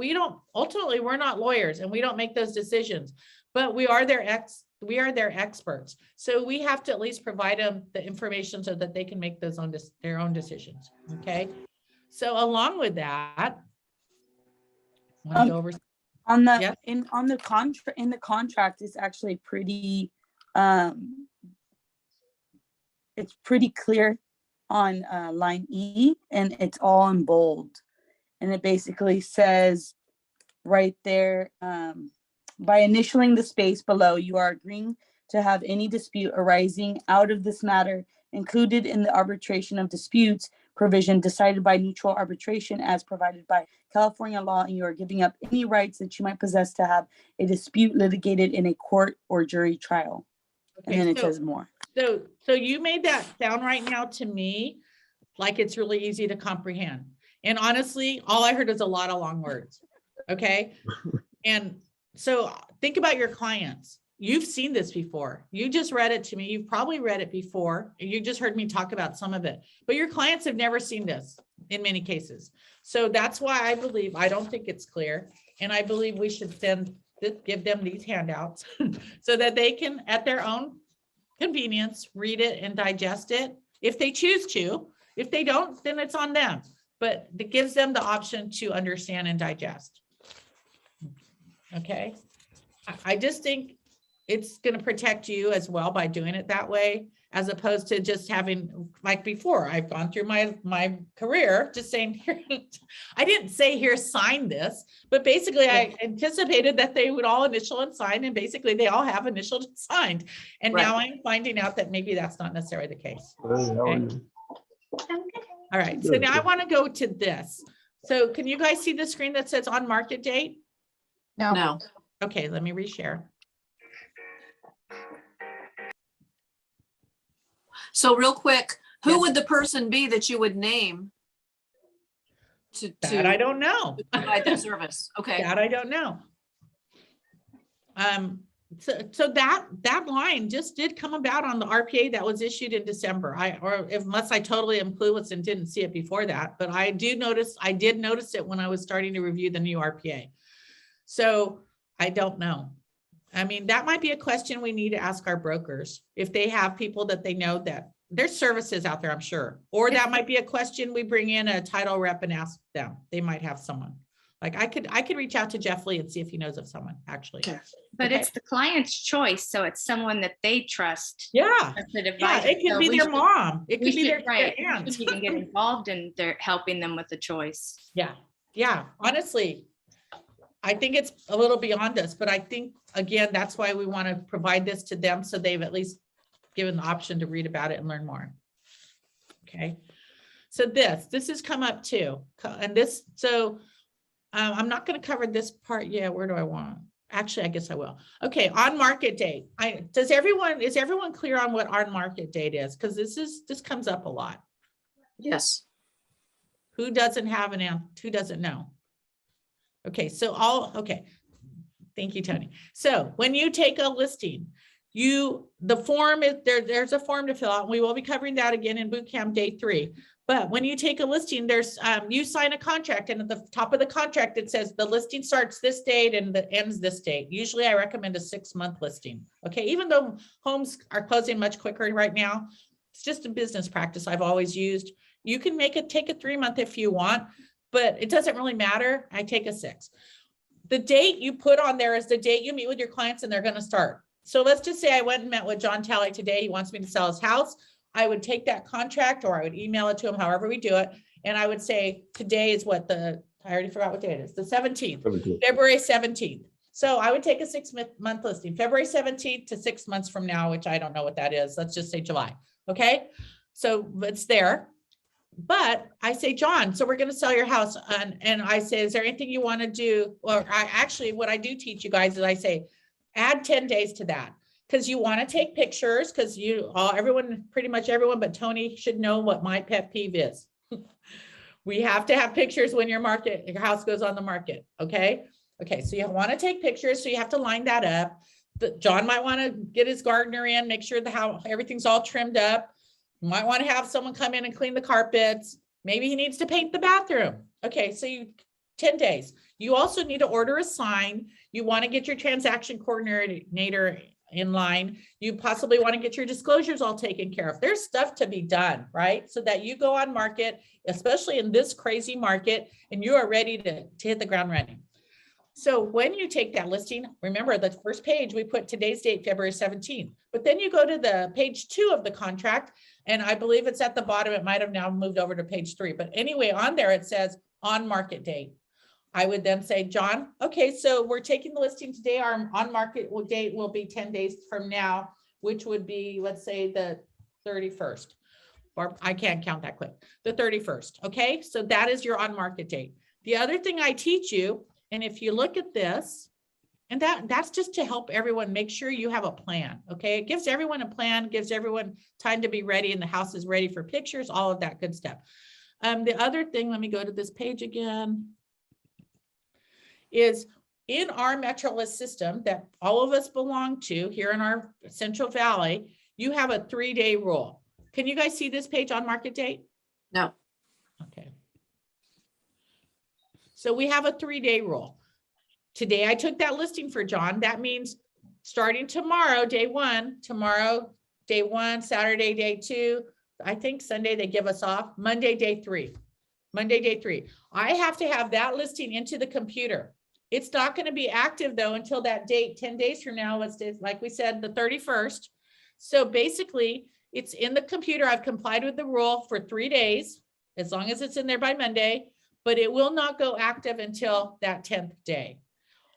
ultimately we're not lawyers and we don't make those decisions, but we are their experts. So we have to at least provide them the information so that they can make their own decisions. Okay. So along with that, want to go over on the yes? in the contract is actually pretty it's pretty clear on line E, and it's all in bold, and it basically says right there, by initialing the space below, you are agreeing to have any dispute arising out of this matter included in the arbitration of disputes provision decided by neutral arbitration as provided by California law, and you are giving up any rights that you might possess to have a dispute litigated in a court or jury trial. Okay, and then it says more. So you made that sound right now to me like it's really easy to comprehend. And honestly, all I heard is a lot of long words. Okay. And so think about your clients. You've seen this before. You just read it to me. You've probably read it before. You just heard me talk about some of it, but your clients have never seen this in many cases. So that's why I don't think it's clear. And I believe we should give them these handouts so that they can, at their own convenience, read it and digest it if they choose to. If they don't, then it's on them, but it gives them the option to understand and digest. Okay. I just think it's going to protect you as well by doing it that way, as opposed to just having, like before, I've gone through my career just saying, here, I didn't say here, sign this, but basically I anticipated that they would all initial and sign, and basically they all have initialed and signed. And now I'm finding out that maybe that's not necessarily the case. Okay. All right, so now I want to go to this. So can you guys see the screen that says on market date? No. Okay, let me reshare. So real quick, who Yes. would the person be that you would name to That I don't know. provide that service? Okay. That I don't know. So that line just did come about on the RPA that was issued in December. Unless I totally am clueless and didn't see it before that, but I did notice it when I was starting to review the new RPA. So I don't know. I mean, that might be a question we need to ask our brokers if they have people that they know that there's services out there, I'm sure. Or that might be a question we bring in a title rep and ask them. They might have someone. Like I could reach out to Jeff Lee and see if he knows of someone actually. But Okay. it's the client's choice, so it's someone that they trust. Yeah. Trusted Yeah, advisor. it could So be we their should- mom. It we could be should- their right. We aunt. shouldn't even get involved in their helping them with the choice. Yeah. Yeah. Honestly, I think it's a little beyond us, but I think, again, that's why we want to provide this to them. So they've at least given the option to read about it and learn more. Okay. So this has come up too. And this, so I'm not going to cover this part yet. Where do I want? Actually, I guess I will. Okay. On market date. Is everyone clear on what on market date is? Because this comes up a lot. Yes. Who doesn't have an answer? Who doesn't know? Okay, okay. Thank you, Tony. So when you take a listing, the form is there's a form to fill out. And we will be covering that again in boot camp day 3. But when you take a listing, there's you sign a contract, and at the top of the contract, it says the listing starts this date and ends this date. Usually I recommend a 6-month listing. Okay, even though homes are closing much quicker right now, it's just a business practice I've always used. You can take a 3-month if you want, but it doesn't really matter. I take a 6. The date you put on there is the date you meet with your clients and they're going to start. So let's just say I went and met with John Talley today. He wants me to sell his house. I would take that contract, or I would email it to him, however we do it. And I would say, today is I already forgot what day it is. The 17th, February 17th. So I would take a 6-month listing, February 17th to 6 months from now, which I don't know what that is. Let's just say July. Okay. So it's there. But I say, John, so we're going to sell your house. And I say, is there anything you want to do? Or what I do teach you guys is I say, add 10 days to that. Because you want to take pictures, because pretty much everyone, but Tony should know what my pet peeve is. We have to have pictures when your house goes on the market. Okay. Okay. So you want to take pictures. So you have to line that up. John might want to get his gardener in, make sure everything's all trimmed up. You might want to have someone come in and clean the carpets. Maybe he needs to paint the bathroom. Okay, so 10 days. You also need to order a sign. You want to get your transaction coordinator in line. You possibly want to get your disclosures all taken care of. There's stuff to be done, right? So that you go on market, especially in this crazy market, and you are ready to hit the ground running. So when you take that listing, remember the first page, we put today's date, February 17th, but then you go to the page 2 of the contract, and I believe it's at the bottom. It might've now moved over to page 3, but anyway, on there, it says on market date. I would then say, John, okay, so we're taking the listing today. Our on market date will be 10 days from now, which would be, let's say, the 31st, or I can't count that quick, the 31st. Okay, so that is your on market date. The other thing I teach you, and if you look at this, and that's just to help everyone make sure you have a plan. Okay, it gives everyone a plan, gives everyone time to be ready, and the house is ready for pictures, all of that good stuff. The other thing, let me go to this page again, is in our MetroList system that all of us belong to here in our Central Valley, you have a 3-day rule. Can you guys see this page on market date? No. Okay. So we have a 3-day rule. Today I took that listing for John. That means starting tomorrow, day 1, tomorrow, day 1, Saturday, day 2, I think Sunday they give us off, Monday, day 3. Monday, day 3. I have to have that listing into the computer It's not going to be active though until that date, 10 days from now, let's do, like we said, the 31st. So basically it's in the computer. I've complied with the rule for 3 days, as long as it's in there by Monday, but it will not go active until that 10th day.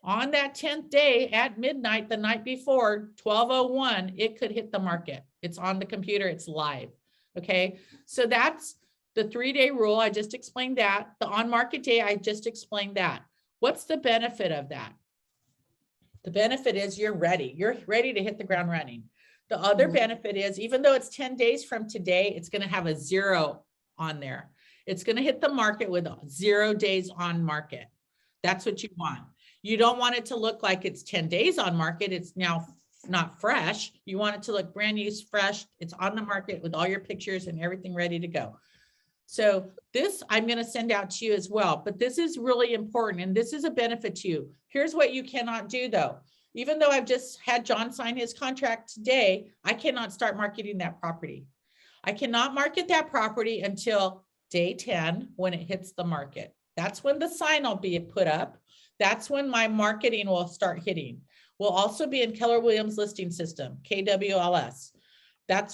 On that 10th day at midnight, the night before, 12:01, it could hit the market. It's on the computer, it's live. Okay, so that's the 3-day rule. I just explained that. The on-market day, I just explained that. What's the benefit of that? The benefit is you're ready. You're ready to hit the ground running. The other benefit is, even though it's 10 days from today, it's going to have a 0 on there. It's going to hit the market with 0 days on market. That's what you want. You don't want it to look like it's 10 days on market. It's now not fresh. You want it to look brand new, fresh. It's on the market with all your pictures and everything ready to go. So this I'm going to send out to you as well, but this is really important and this is a benefit to you. Here's what you cannot do though. Even though I've just had John sign his contract today, I cannot start marketing that property. I cannot market that property until day 10 when it hits the market. That's when the sign will be put up. That's when my marketing will start hitting. We'll also be in Keller Williams listing system, KWLS.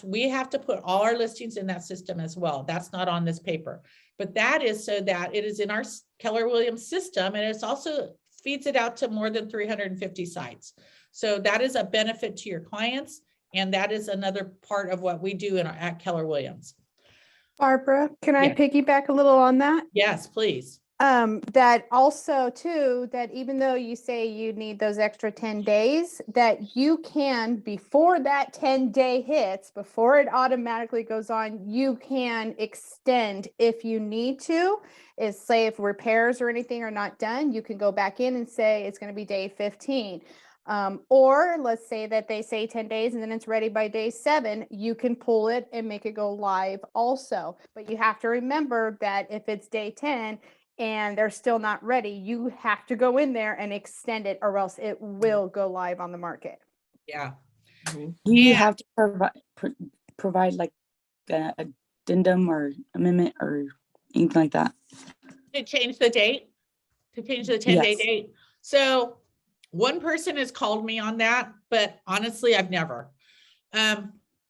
We have to put all our listings in that system as well. That's not on this paper, but that is so that it is in our Keller Williams system, and it's also feeds it out to more than 350 sites. So that is a benefit to your clients, and that is another part of what we do at Keller Williams. Barbara, can I Yes. piggyback a little on that? Yes, please. That also too, that even though you say you need those extra 10 days, that you can, before that 10-day hits, before it automatically goes on, you can extend if you need to. Is say if repairs or anything are not done, you can go back in and say it's going to be day 15. Or let's say that they say 10 days and then it's ready by day 7, you can pull it and make it go live also. But you have to remember that if it's day 10, and they're still not ready, you have to go in there and extend it or else it will go live on the market. Yeah. Do you have to provide like a addendum or amendment or anything like that? To change the date, to change the 10-day Yes. date. So one person has called me on that, but honestly, I've never.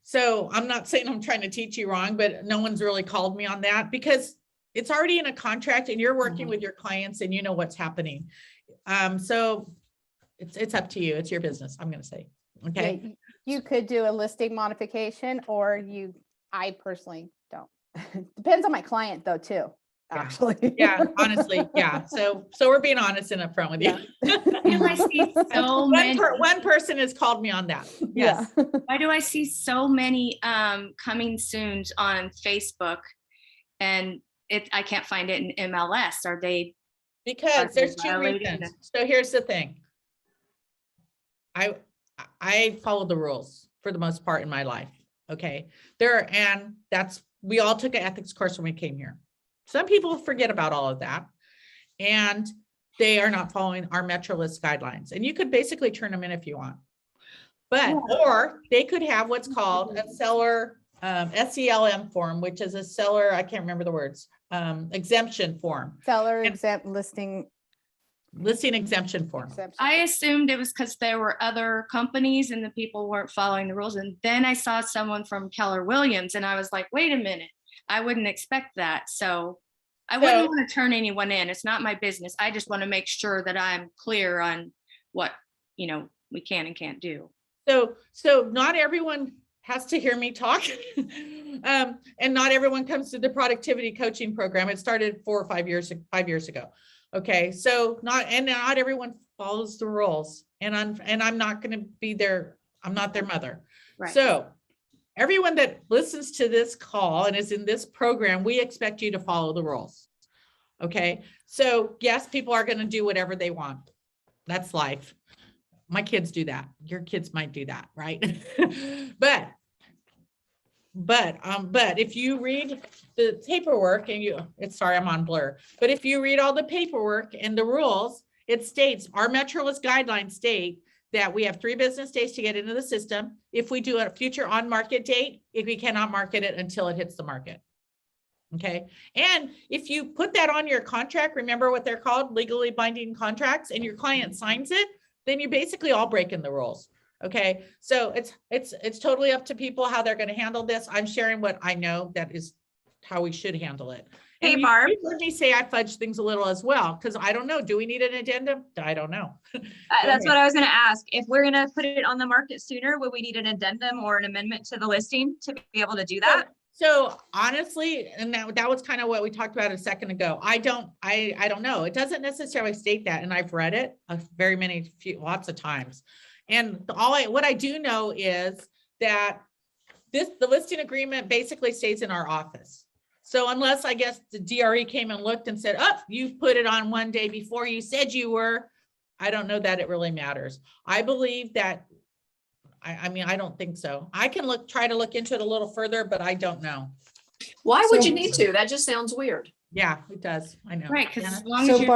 So I'm not saying I'm trying to teach you wrong, but no one's really called me on that because it's already in a contract and you're working with your clients and you know what's happening. So it's up to you. It's your business, I'm going to say. Okay. Yeah, you could do a listing modification or I personally don't. Depends on my client though, too, actually. Yeah, honestly. Yeah. So we're being honest and upfront with you. Why do I see so many? One person has called me on that. Yes. Yeah. Why do I see so many coming soon on Facebook, and I can't find it in MLS? Are they? Because there's 2 reasons. So here's the thing. I follow the rules for the most part in my life. Okay. We all took an ethics course when we came here. Some people forget about all of that and they are not following our Metro List guidelines. And you could basically turn them in if you want, or they could have what's called a seller SELM form, which is a seller, I can't remember the words, exemption form. Seller exempt listing Exemption form. I assumed it was because there were other companies and the people weren't following the rules. And then I saw someone from Keller Williams and I was like, wait a minute, I wouldn't expect that. So I wouldn't want to turn anyone in. It's not my business. I just want to make sure that I'm clear on what, we can and can't do. So not everyone has to hear me talk. And not everyone comes to the productivity coaching program. It started 4 or 5 years ago. Okay. So not everyone follows the rules, and I'm not going to be there. I'm not their mother. Right. So everyone that listens to this call and is in this program, we expect you to follow the rules. Okay. So yes, people are going to do whatever they want. That's life. My kids do that. Your kids might do that, right? But if you read the paperwork and sorry, I'm on blur, but if you read all the paperwork and the rules, it states our Metro List guidelines state that we have 3 business days to get into the system. If we do a future on market date, if we cannot market it until it hits the market. Okay. And if you put that on your contract, remember what they're called, legally binding contracts, and your client signs it, then you're basically all breaking the rules. Okay. So it's totally up to people how they're going to handle this. I'm sharing what I know that is how we should handle it. Hey, And Barb. you heard me say I fudged things a little as well, because I don't know. Do we need an addendum? I don't know. That's what I was going to ask. If we're going to put it on the market sooner, would we need an addendum or an amendment to the listing to be able to do that? So honestly, and that was kind of what we talked about a second ago. I don't know. It doesn't necessarily state that. And I've read it lots of times. And what I do know is that the listing agreement basically stays in our office. So unless I guess the DRE came and looked and said, oh, you put it on one day before you said you were, I don't know that it really matters. I believe that, I mean, I don't think so. I can try to look into it a little further, but I don't know. Why would you need to? That just sounds weird. Yeah, it does. I know. Right, because Jana? as long as So you're.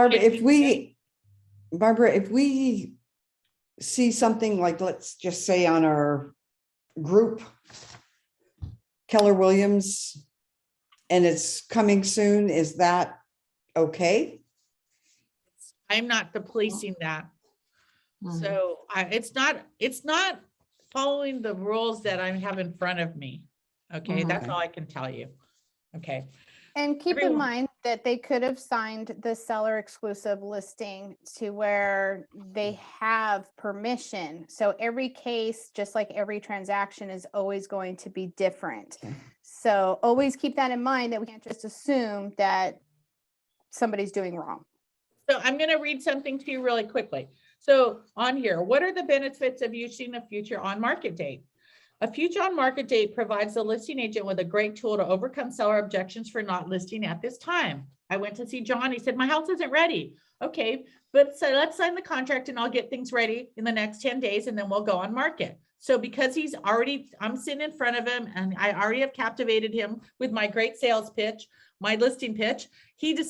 Barbara, if we see something like, let's just say on our group, Keller Williams, and it's coming soon, is that okay? I'm not the policing that. So it's not following the rules that I have in front of me. Okay, that's all I can tell you. Okay. And keep in mind that they could have signed the seller exclusive listing to where they have permission. So every case, just like every transaction, is always going to be different. Okay. So always keep that in mind, that we can't just assume that somebody's doing wrong. So I'm going to read something to you really quickly. So on here, what are the benefits of using a future on market date? A future on market date provides the listing agent with a great tool to overcome seller objections for not listing at this time. I went to see John. He said, my house isn't ready. Okay, but so let's sign the contract and I'll get things ready in the next 10 days and then we'll go on market. So because I'm sitting in front of him and I already have captivated him with my great sales pitch, my listing pitch,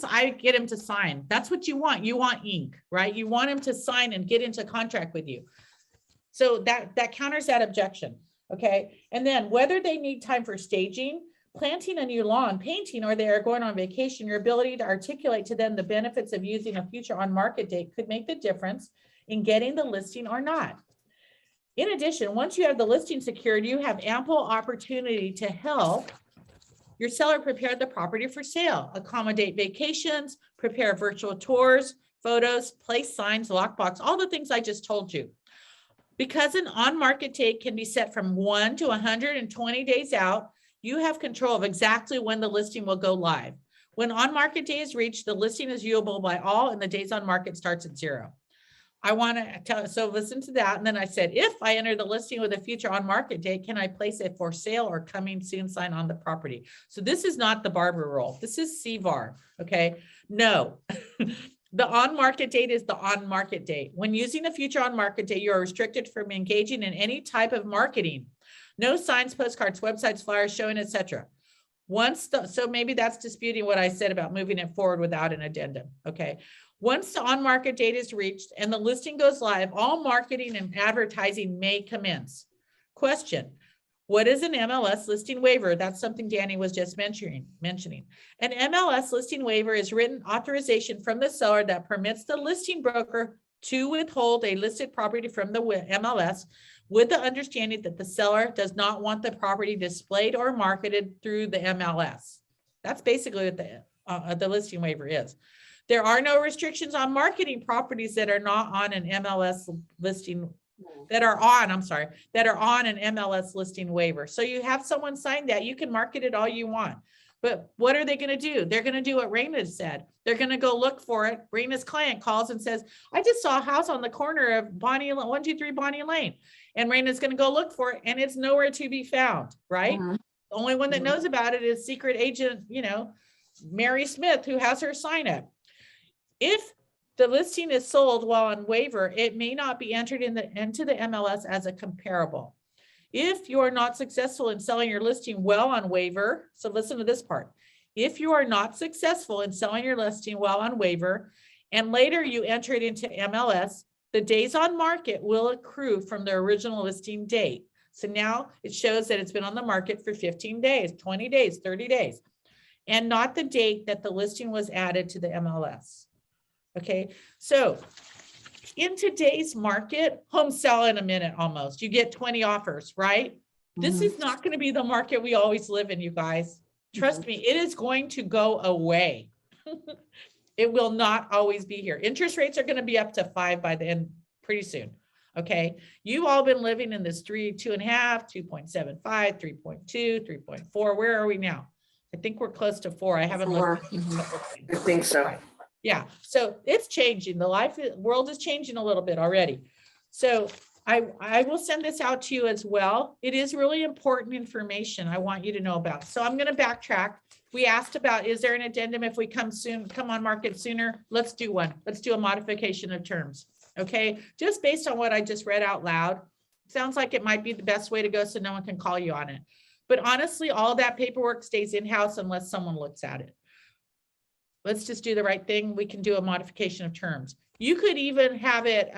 I get him to sign. That's what you want. You want ink, right? You want him to sign and get into contract with you. So that counters that objection. Okay. And then whether they need time for staging, planting a new lawn, painting, or they are going on vacation, your ability to articulate to them the benefits of using a future on market date could make the difference in getting the listing or not. In addition, once you have the listing secured, you have ample opportunity to help your seller prepare the property for sale, accommodate vacations, prepare virtual tours, photos, place signs, lockbox, all the things I just told you. Because an on-market date can be set from 1 to 120 days out, you have control of exactly when the listing will go live. When on-market day is reached, the listing is viewable by all and the days on market starts at 0. I want to tell, so listen to that. And then I said, if I enter the listing with a future on-market date, can I place a for sale or coming soon sign on the property? So this is not the Barbara rule. This is CVAR, okay? No. The on-market date is the on-market date. When using a future on-market date, you are restricted from engaging in any type of marketing. No signs, postcards, websites, flyers, showing, etc. So maybe that's disputing what I said about moving it forward without an addendum. Okay. Once the on-market date is reached and the listing goes live, all marketing and advertising may commence. Question. What is an MLS listing waiver? That's something Danny was just mentioning. An MLS listing waiver is written authorization from the seller that permits the listing broker to withhold a listed property from the MLS with the understanding that the seller does not want the property displayed or marketed through the MLS. That's basically what the listing waiver is. There are no restrictions on marketing properties that are not on an MLS listing that are on an MLS listing waiver. So you have someone sign that, you can market it all you want. But what are they going to do? They're going to do what Raina said. They're going to go look for it. Raina's client calls and says, I just saw a house on the corner of 123 Bonnie Lane. And Raina's going to go look for it and it's nowhere to be found, right? The only one that knows about it is secret agent, Mary Smith, who has her sign up. If the listing is sold while on waiver, it may not be entered into the MLS as a comparable. If you are not successful in selling your listing well on waiver, so listen to this part. If you are not successful in selling your listing well on waiver, and later you enter it into MLS, the days on market will accrue from the original listing date. So now it shows that it's been on the market for 15 days, 20 days, 30 days. and not the date that the listing was added to the MLS. Okay, so in today's market, home sell in a minute almost. You get 20 offers, right? This is not going to be the market we always live in, you guys. Trust me, it is going to go away. It will not always be here. Interest rates are going to be up to 5 by the end pretty soon. Okay, you've all been living in this 3, 2.5, 2.75, 3.2, 3.4. Where are we now? I think we're close to 4. I haven't looked. I think so. Yeah, so it's changing. The world is changing a little bit already. So I will send this out to you as well. It is really important information I want you to know about. So I'm going to backtrack. We asked about, is there an addendum if we come on market sooner? Let's do one. Let's do a modification of terms. Okay, just based on what I just read out loud, sounds like it might be the best way to go so no one can call you on it. But honestly, all that paperwork stays in-house unless someone looks at it. Let's just do the right thing. We can do a modification of terms. You could even have it,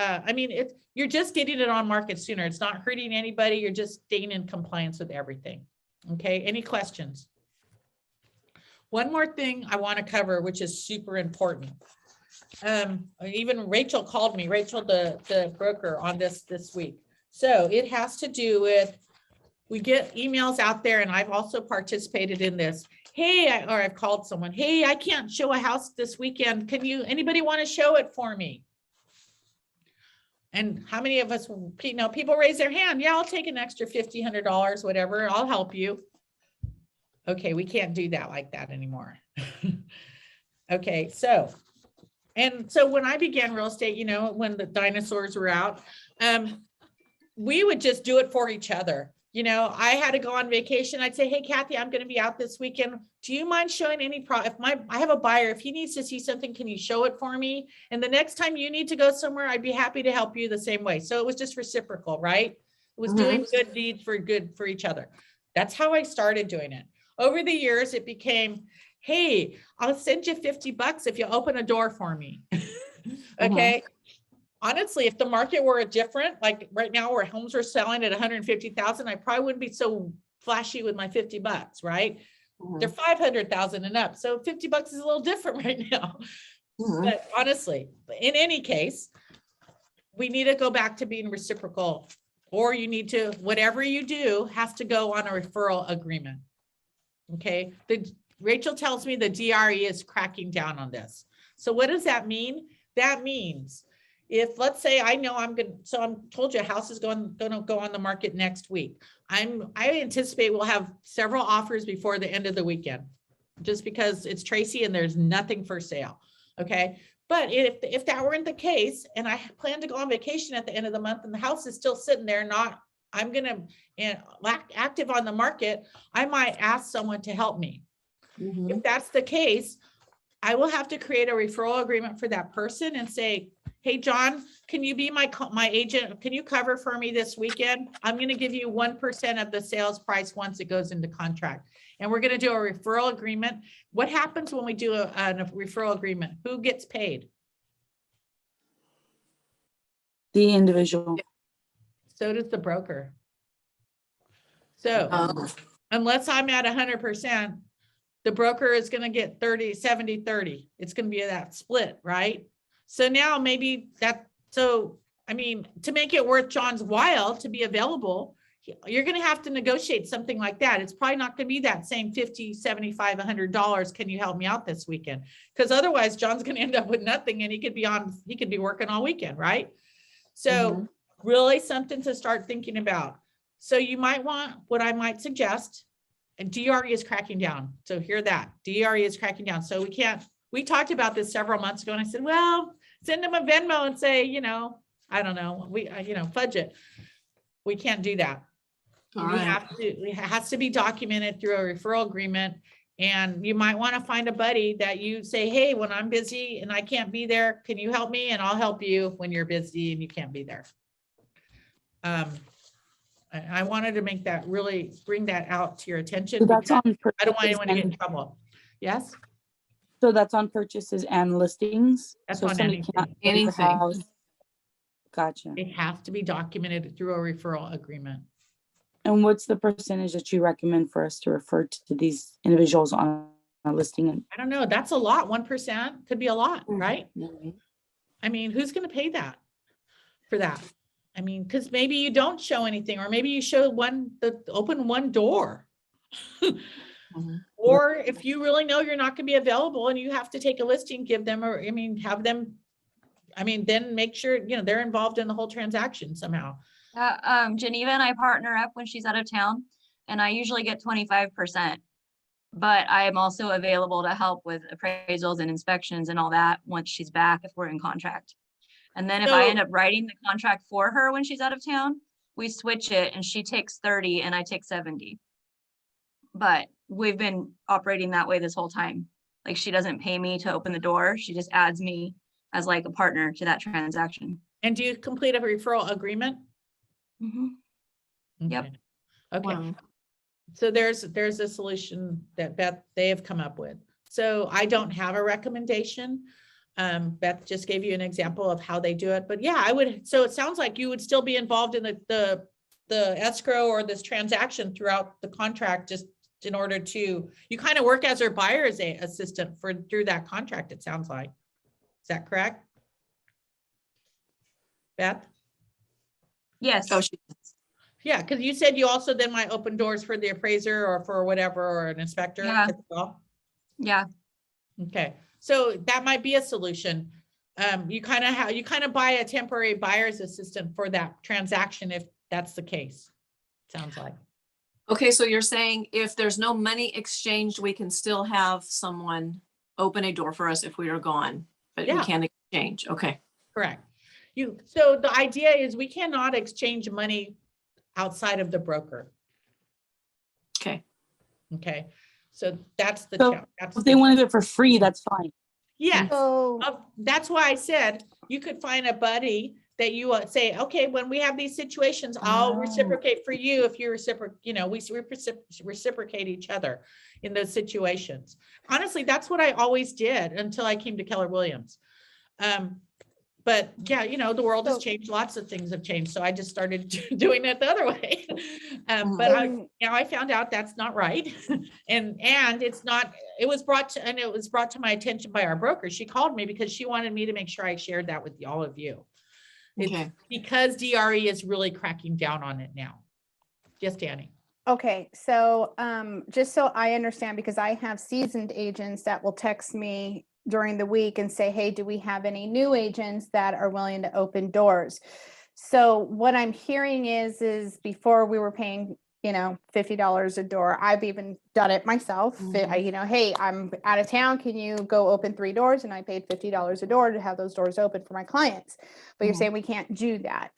you're just getting it on market sooner. It's not hurting anybody. You're just staying in compliance with everything. Okay, any questions? One more thing I want to cover, which is super important. Even Rachel called me, Rachel, the broker, on this week. So it has to do with, we get emails out there, and I've also participated in this. Hey, I've called someone. Hey, I can't show a house this weekend. Anybody want to show it for me? And how many of us, people raise their hand. Yeah, I'll take an extra $50, $100, whatever. I'll help you. Okay, we can't do that like that anymore. Okay, so when I began real estate, when the dinosaurs were out, we would just do it for each other. I had to go on vacation. I'd say, hey, Kathy, I'm going to be out this weekend. Do you mind showing any I have a buyer, if he needs to see something, can you show it for me? And the next time you need to go somewhere, I'd be happy to help you the same way. So it was just reciprocal, right? It was doing good deeds for each other. That's how I started doing it. Over the years, it became, hey, I'll send you $50 if you open a door for me. Okay. Honestly, if the market were different, like right now where homes are selling at 150,000, I probably wouldn't be so flashy with my $50, right? They're 500,000 and up. So $50 is a little different right now. But honestly, in any case, we need to go back to being reciprocal, or you need to, whatever you do has to go on a referral agreement. Okay. Rachel tells me the DRE is cracking down on this. So what does that mean? That means, if let's say I know told you a house is going to go on the market next week. I anticipate we'll have several offers before the end of the weekend, just because it's Tracy and there's nothing for sale. Okay. But if that weren't the case, and I plan to go on vacation at the end of the month and the house is still sitting there, I'm going to active on the market, I might ask someone to help me. If that's the case, I will have to create a referral agreement for that person and say, hey, John, can you be my agent? Can you cover for me this weekend? I'm going to give you 1% of the sales price once it goes into contract. And we're going to do a referral agreement. What happens when we do a referral agreement? Who gets paid? The individual. So does the broker. So unless I'm at 100%, the broker is going to get 30, 70, 30. It's going to be that split, right? So now maybe to make it worth John's while to be available, you're going to have to negotiate something like that. It's probably not going to be that same $50, $75, $100. Can you help me out this weekend? Because otherwise John's going to end up with nothing, and he could be working all weekend, right? So really something to start thinking about. So you might want, what I might suggest, and DRE is cracking down. So hear that, DRE is cracking down. So we talked about this several months ago, and I said, well, send them a Venmo and say, I don't know, fudge it. We can't do that. It has to be documented through a referral agreement. And you might want to find a buddy that you say, hey, when I'm busy and I can't be there, can you help me? And I'll help you when you're busy and you can't be there. I wanted to bring that out to your attention. So that's on I don't want anyone to get in trouble. Yes? So that's on purchases and listings? That's so on anything. Gotcha. It has to be documented through a referral agreement. And what's the percentage that you recommend for us to refer to these individuals on a listing. And I don't know. That's a lot. 1% could be a lot, right? Mhm. I mean, who's going to pay that for that? I mean, because maybe you don't show anything, or maybe you show open one door. Mhm. Or if you really know you're not going to be available and you have to take a listing, give them, or I mean, have them, I mean, then make sure, they're involved in the whole transaction somehow. Geneva and I partner up when she's out of town, and I usually get 25%. But I am also available to help with appraisals and inspections and all that once she's back, if we're in contract. And then if I end up writing the contract for her when she's out of town, we switch it and she takes 30 and I take 70. But we've been operating that way this whole time. Like, she doesn't pay me to open the door. She just adds me as like a partner to that transaction. And do you complete a referral agreement? Yep. Okay. Wow. So there's a solution that Beth, they have come up with. So I don't have a recommendation. Beth just gave you an example of how they do it, but yeah, I would. So it sounds like you would still be involved in the escrow or this transaction throughout the contract, just in order to, you kind of work as her buyer's assistant through that contract, it sounds like. Is that correct? Beth? Yes. Oh, Yeah, because you said you also then might open doors for the appraiser or for whatever, or an inspector as well. Yeah. Okay, so that might be a solution. You kind of buy a temporary buyer's assistant for that transaction if that's the case. Sounds like. Okay, so you're saying if there's no money exchanged, we can still have someone open a door for us if we are gone, but we Yeah. can't exchange. Okay. Correct. So the idea is we cannot exchange money outside of the broker. Okay. Okay. So that's the So challenge. if they wanted it for free, that's fine. Yes. So That's why I said you could find a buddy that you say, okay, when we have these situations, I'll reciprocate for you if you reciprocate, we reciprocate each other in those situations. Honestly, that's what I always did until I came to Keller Williams. But yeah, the world has changed. Lots of things have changed. So I just started doing it the other way. But now I found out that's not right. and it's not, it was brought to my attention by our broker. She called me because she wanted me to make sure I shared that with all of you. It's because DRE is really cracking down on it now. Yes, Danny. okay, so just so I understand, because I have seasoned agents that will text me during the week and say, hey, do we have any new agents that are willing to open doors? So what I'm hearing is before we were paying, $50 a door. I've even done it myself. Hey, I'm out of town. Can you go open 3 doors? And I paid $50 a door to have those doors open for my clients. But you're saying we can't do that.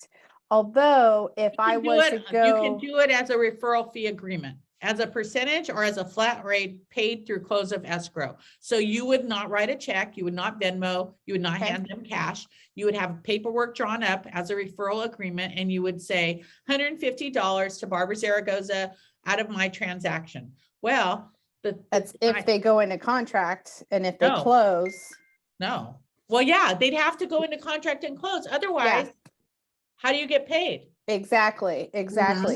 Although if I was to go, you can do it as a referral fee agreement, as a percentage or as a flat rate paid through close of escrow. So you would not write a check, you would not Venmo, you would not hand them cash. You would have paperwork drawn up as a referral agreement, and you would say $150 to Barbara Zaragoza out of my transaction. Well, that's if they go into contract and if they close. No. Well, yeah, they'd have to go into contract and close. Otherwise, how do you get paid? Exactly.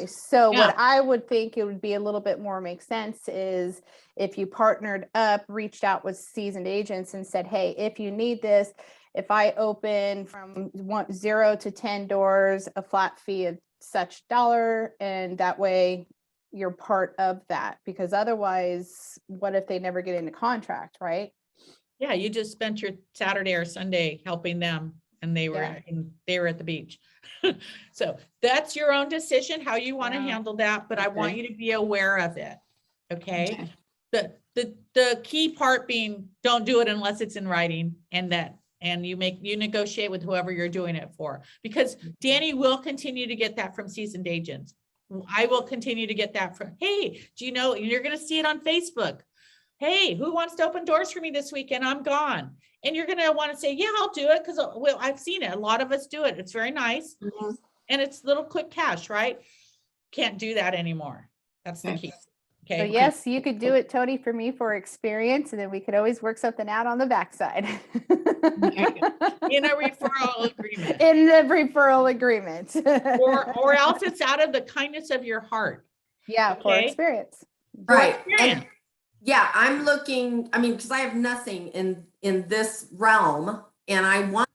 So what I would think it would be a little bit more make sense is if you partnered up, reached out with seasoned agents and said, hey, if you need this, if I open from 0 to 10 doors, a flat fee of such dollar, and that way you're part of that, because otherwise, what if they never get into contract, right? Yeah, you just spent your Saturday or Sunday helping them, and they were at the beach. So that's your own decision how you want to handle that, but I want you to be aware of it. Okay. The key part being, don't do it unless it's in writing, and you negotiate with whoever you're doing it for, because Danny will continue to get that from seasoned agents. I will continue to get that from, hey, do you know, you're going to see it on Facebook. Hey, who wants to open doors for me this weekend? I'm gone. And you're going to want to say, yeah, I'll do it. Because, well, I've seen it. A lot of us do it. It's very nice. And it's little quick cash, right? Can't do that anymore. That's the key. Okay. So yes, you could do it, Tony, for me for experience, and then we could always work something out on the backside. In a referral agreement. In the referral agreement. or else it's out of the kindness of your heart. Yeah, for experience. Right. Yeah, I'm looking, I mean, because I have nothing in this realm and I want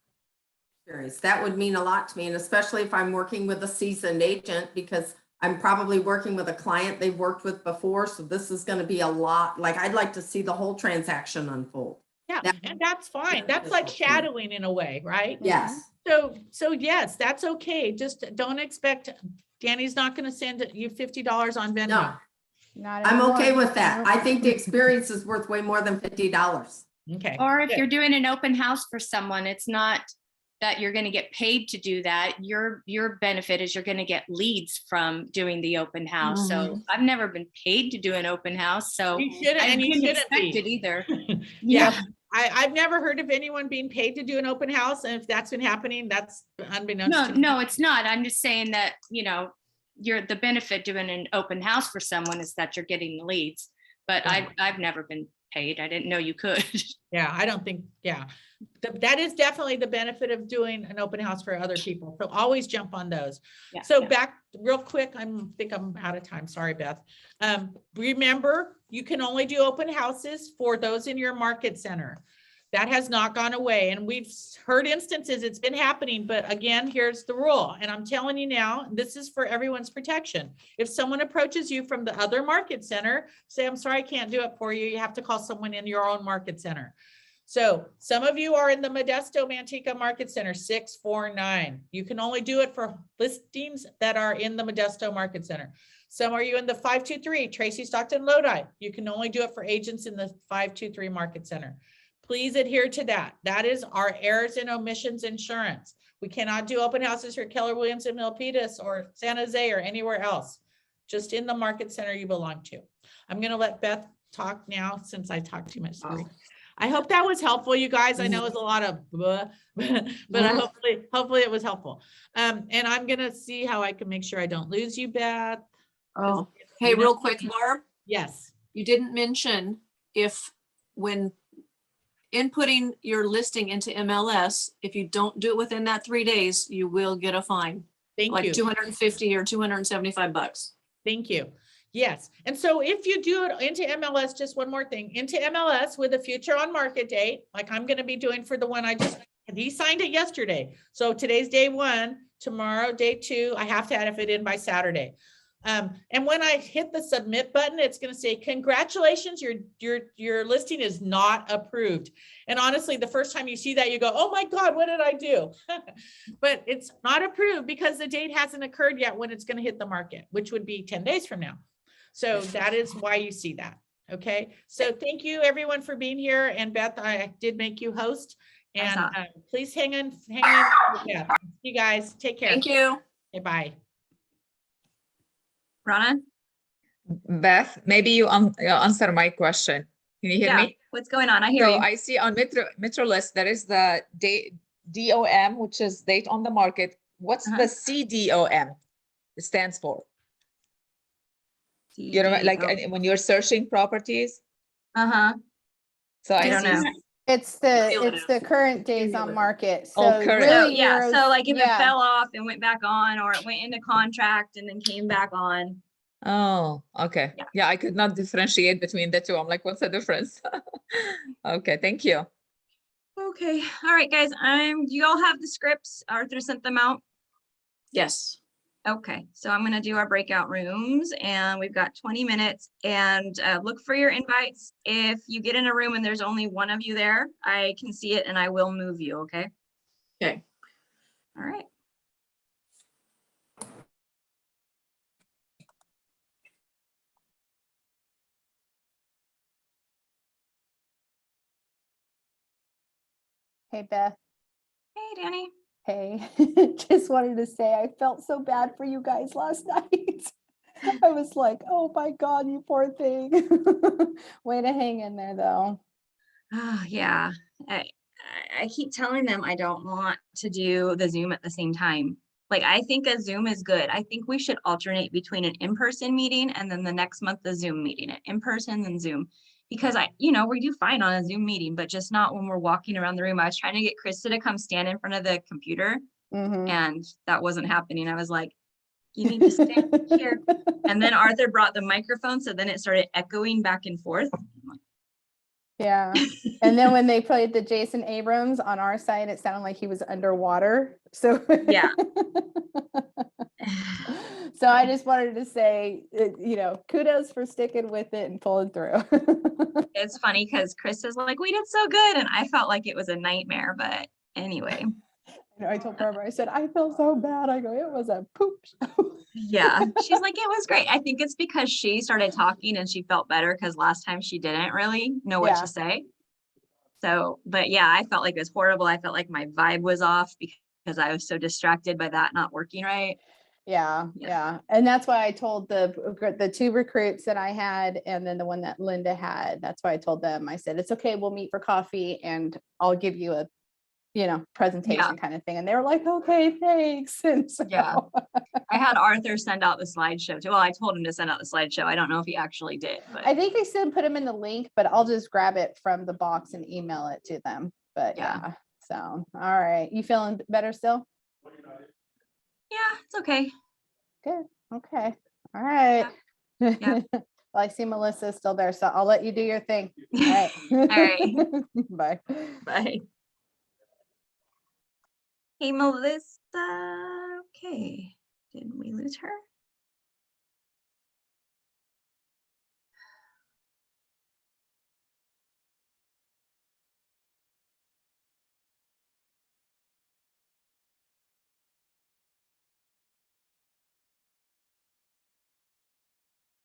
experience. That would mean a lot to me. And especially if I'm working with a seasoned agent, because I'm probably working with a client they've worked with before. So this is going to be a lot. Like, I'd like to see the whole transaction unfold. Yeah, That- and that's fine. That's like shadowing in a way, right? Yes. So yes, that's okay. Just don't expect, Danny's not gonna send you $50 on Venmo. No, Not I'm okay anymore. with that. No. I think the experience is worth way more than $50. Okay. Or if good. you're doing an open house for someone, it's not that you're going to get paid to do that. Your benefit is you're going to get leads from doing the open house. So I've never been paid to do an open house, so You shouldn't, I and you didn't shouldn't expect be. it either. Yeah, I've never heard of anyone being paid to do an open house, and if that's been happening, that's unbeknownst No, to me. no, it's not. I'm just saying that, the benefit doing an open house for someone is that you're getting the leads. But I've never been paid. I didn't know you could. Yeah, I don't think, yeah. That is definitely the benefit of doing an open house for other people. So always jump on those. Yeah, So yeah. back real quick, I think I'm out of time. Sorry, Beth. Remember, you can only do open houses for those in your market center. That has not gone away. And we've heard instances it's been happening, but again, here's the rule. And I'm telling you now, this is for everyone's protection. If someone approaches you from the other market center, say, I'm sorry, I can't do it for you. You have to call someone in your own market center. So some of you are in the Modesto Manteca Market Center 649. You can only do it for listings that are in the Modesto Market Center. Some are you in the 523 Tracy Stockton Lodi. You can only do it for agents in the 523 Market Center. Please adhere to that. That is our errors and omissions insurance. We cannot do open houses for Keller Williams and Milpitas or San Jose or anywhere else. Just in the market center you belong to. I'm going to let Beth talk now since I talked too much. Sorry. I hope that was helpful, you guys. I know it's a lot of blah, but hopefully it was helpful. And I'm going to see how I can make sure I don't lose you, Beth. Oh, hey, real quick, Barb. Yes. You didn't mention if when inputting your listing into MLS, if you don't do it within that 3 days, you will get a fine. Thank like you. 250 or 275 bucks. Thank you. Yes. And so if you do it into MLS, just one more thing, into MLS with a future on market date, like I'm going to be doing for the one he signed it yesterday. So today's day 1, tomorrow, day 2, I have to have it in by Saturday. And when I hit the submit button, it's going to say, congratulations, your listing is not approved. And honestly, the first time you see that, you go, oh my God, what did I do? But it's not approved because the date hasn't occurred yet when it's going to hit the market, which would be 10 days from now. So that is why you see that. Okay. So thank you everyone for being here. And Beth, I did make you host, and please hang in. Yeah. You guys take care. Thank you. Okay, bye. Rana? Beth, maybe you answer my question. Can you hear me? What's going on? I hear you. I see on Metro list, there is the DOM, which is date on the market. What's the CDOM? It stands for? You know, like when you're searching properties. So I don't know. It's the current days on market. So current. really yeah. yours- So like if it yeah. fell off and went back on, or it went into contract and then came back on. Oh, okay. Yeah, I could not differentiate between the two. I'm like, what's the difference? Okay, thank you. Okay. All right, guys. Do you all have the scripts? Arthur sent them out. Yes. Okay, so I'm going to do our breakout rooms, and we've got 20 minutes, and look for your invites. If you get in a room and there's only one of you there, I can see it and I will move you. Okay. Okay. All right. Hey, Beth. Hey, Danny. Hey, just wanted to say I felt so bad for you guys last night. I was like, oh my God, you poor thing. Way to hang in there though. Oh, yeah. I keep telling them I don't want to do the Zoom at the same time. Like, I think a Zoom is good. I think we should alternate between an in-person meeting and then the next month, the Zoom meeting, in person and Zoom. Because we do fine on a Zoom meeting, but just not when we're walking around the room. I was trying to get Krista to come stand in front of the computer, and that wasn't happening. I was like, you need to stand here. And then Arthur brought the microphone, so then it started echoing back and forth. I'm Yeah. And then when they played the Jason Abrams on our side, it sounded like he was underwater. So Yeah. so I just wanted to say, kudos for sticking with it and pulling through. It's funny because Chris is like, we did so good. And I felt like it was a nightmare. But anyway. I told Barbara, I said, I feel so bad. I go, it was a poop show. Yeah. She's like, it was great. I think it's because she started talking and she felt better because last time she didn't really know what Yeah. to say. So, but yeah, I felt like it was horrible. I felt like my vibe was off because I was so distracted by that not working right. Yeah. And that's why I told the two recruits that I had, and then the one that Linda had, that's why I told them, I said, it's okay, we'll meet for coffee and I'll give you a, presentation kind of thing. And they were like, okay, thanks. And so, Yeah. I had Arthur send out the slideshow too. Well, I told him to send out the slideshow. I don't know if he actually did, but I think they said put them in the link, but I'll just grab it from the box and email it to them. But yeah. So, all right. You feeling better still? yeah, it's okay. Good. Okay. All right. Yeah. Well, I see Melissa's still there, so I'll let you do your thing. All right. All right. Bye. Bye. Hey, Melissa. Okay. Didn't we lose her?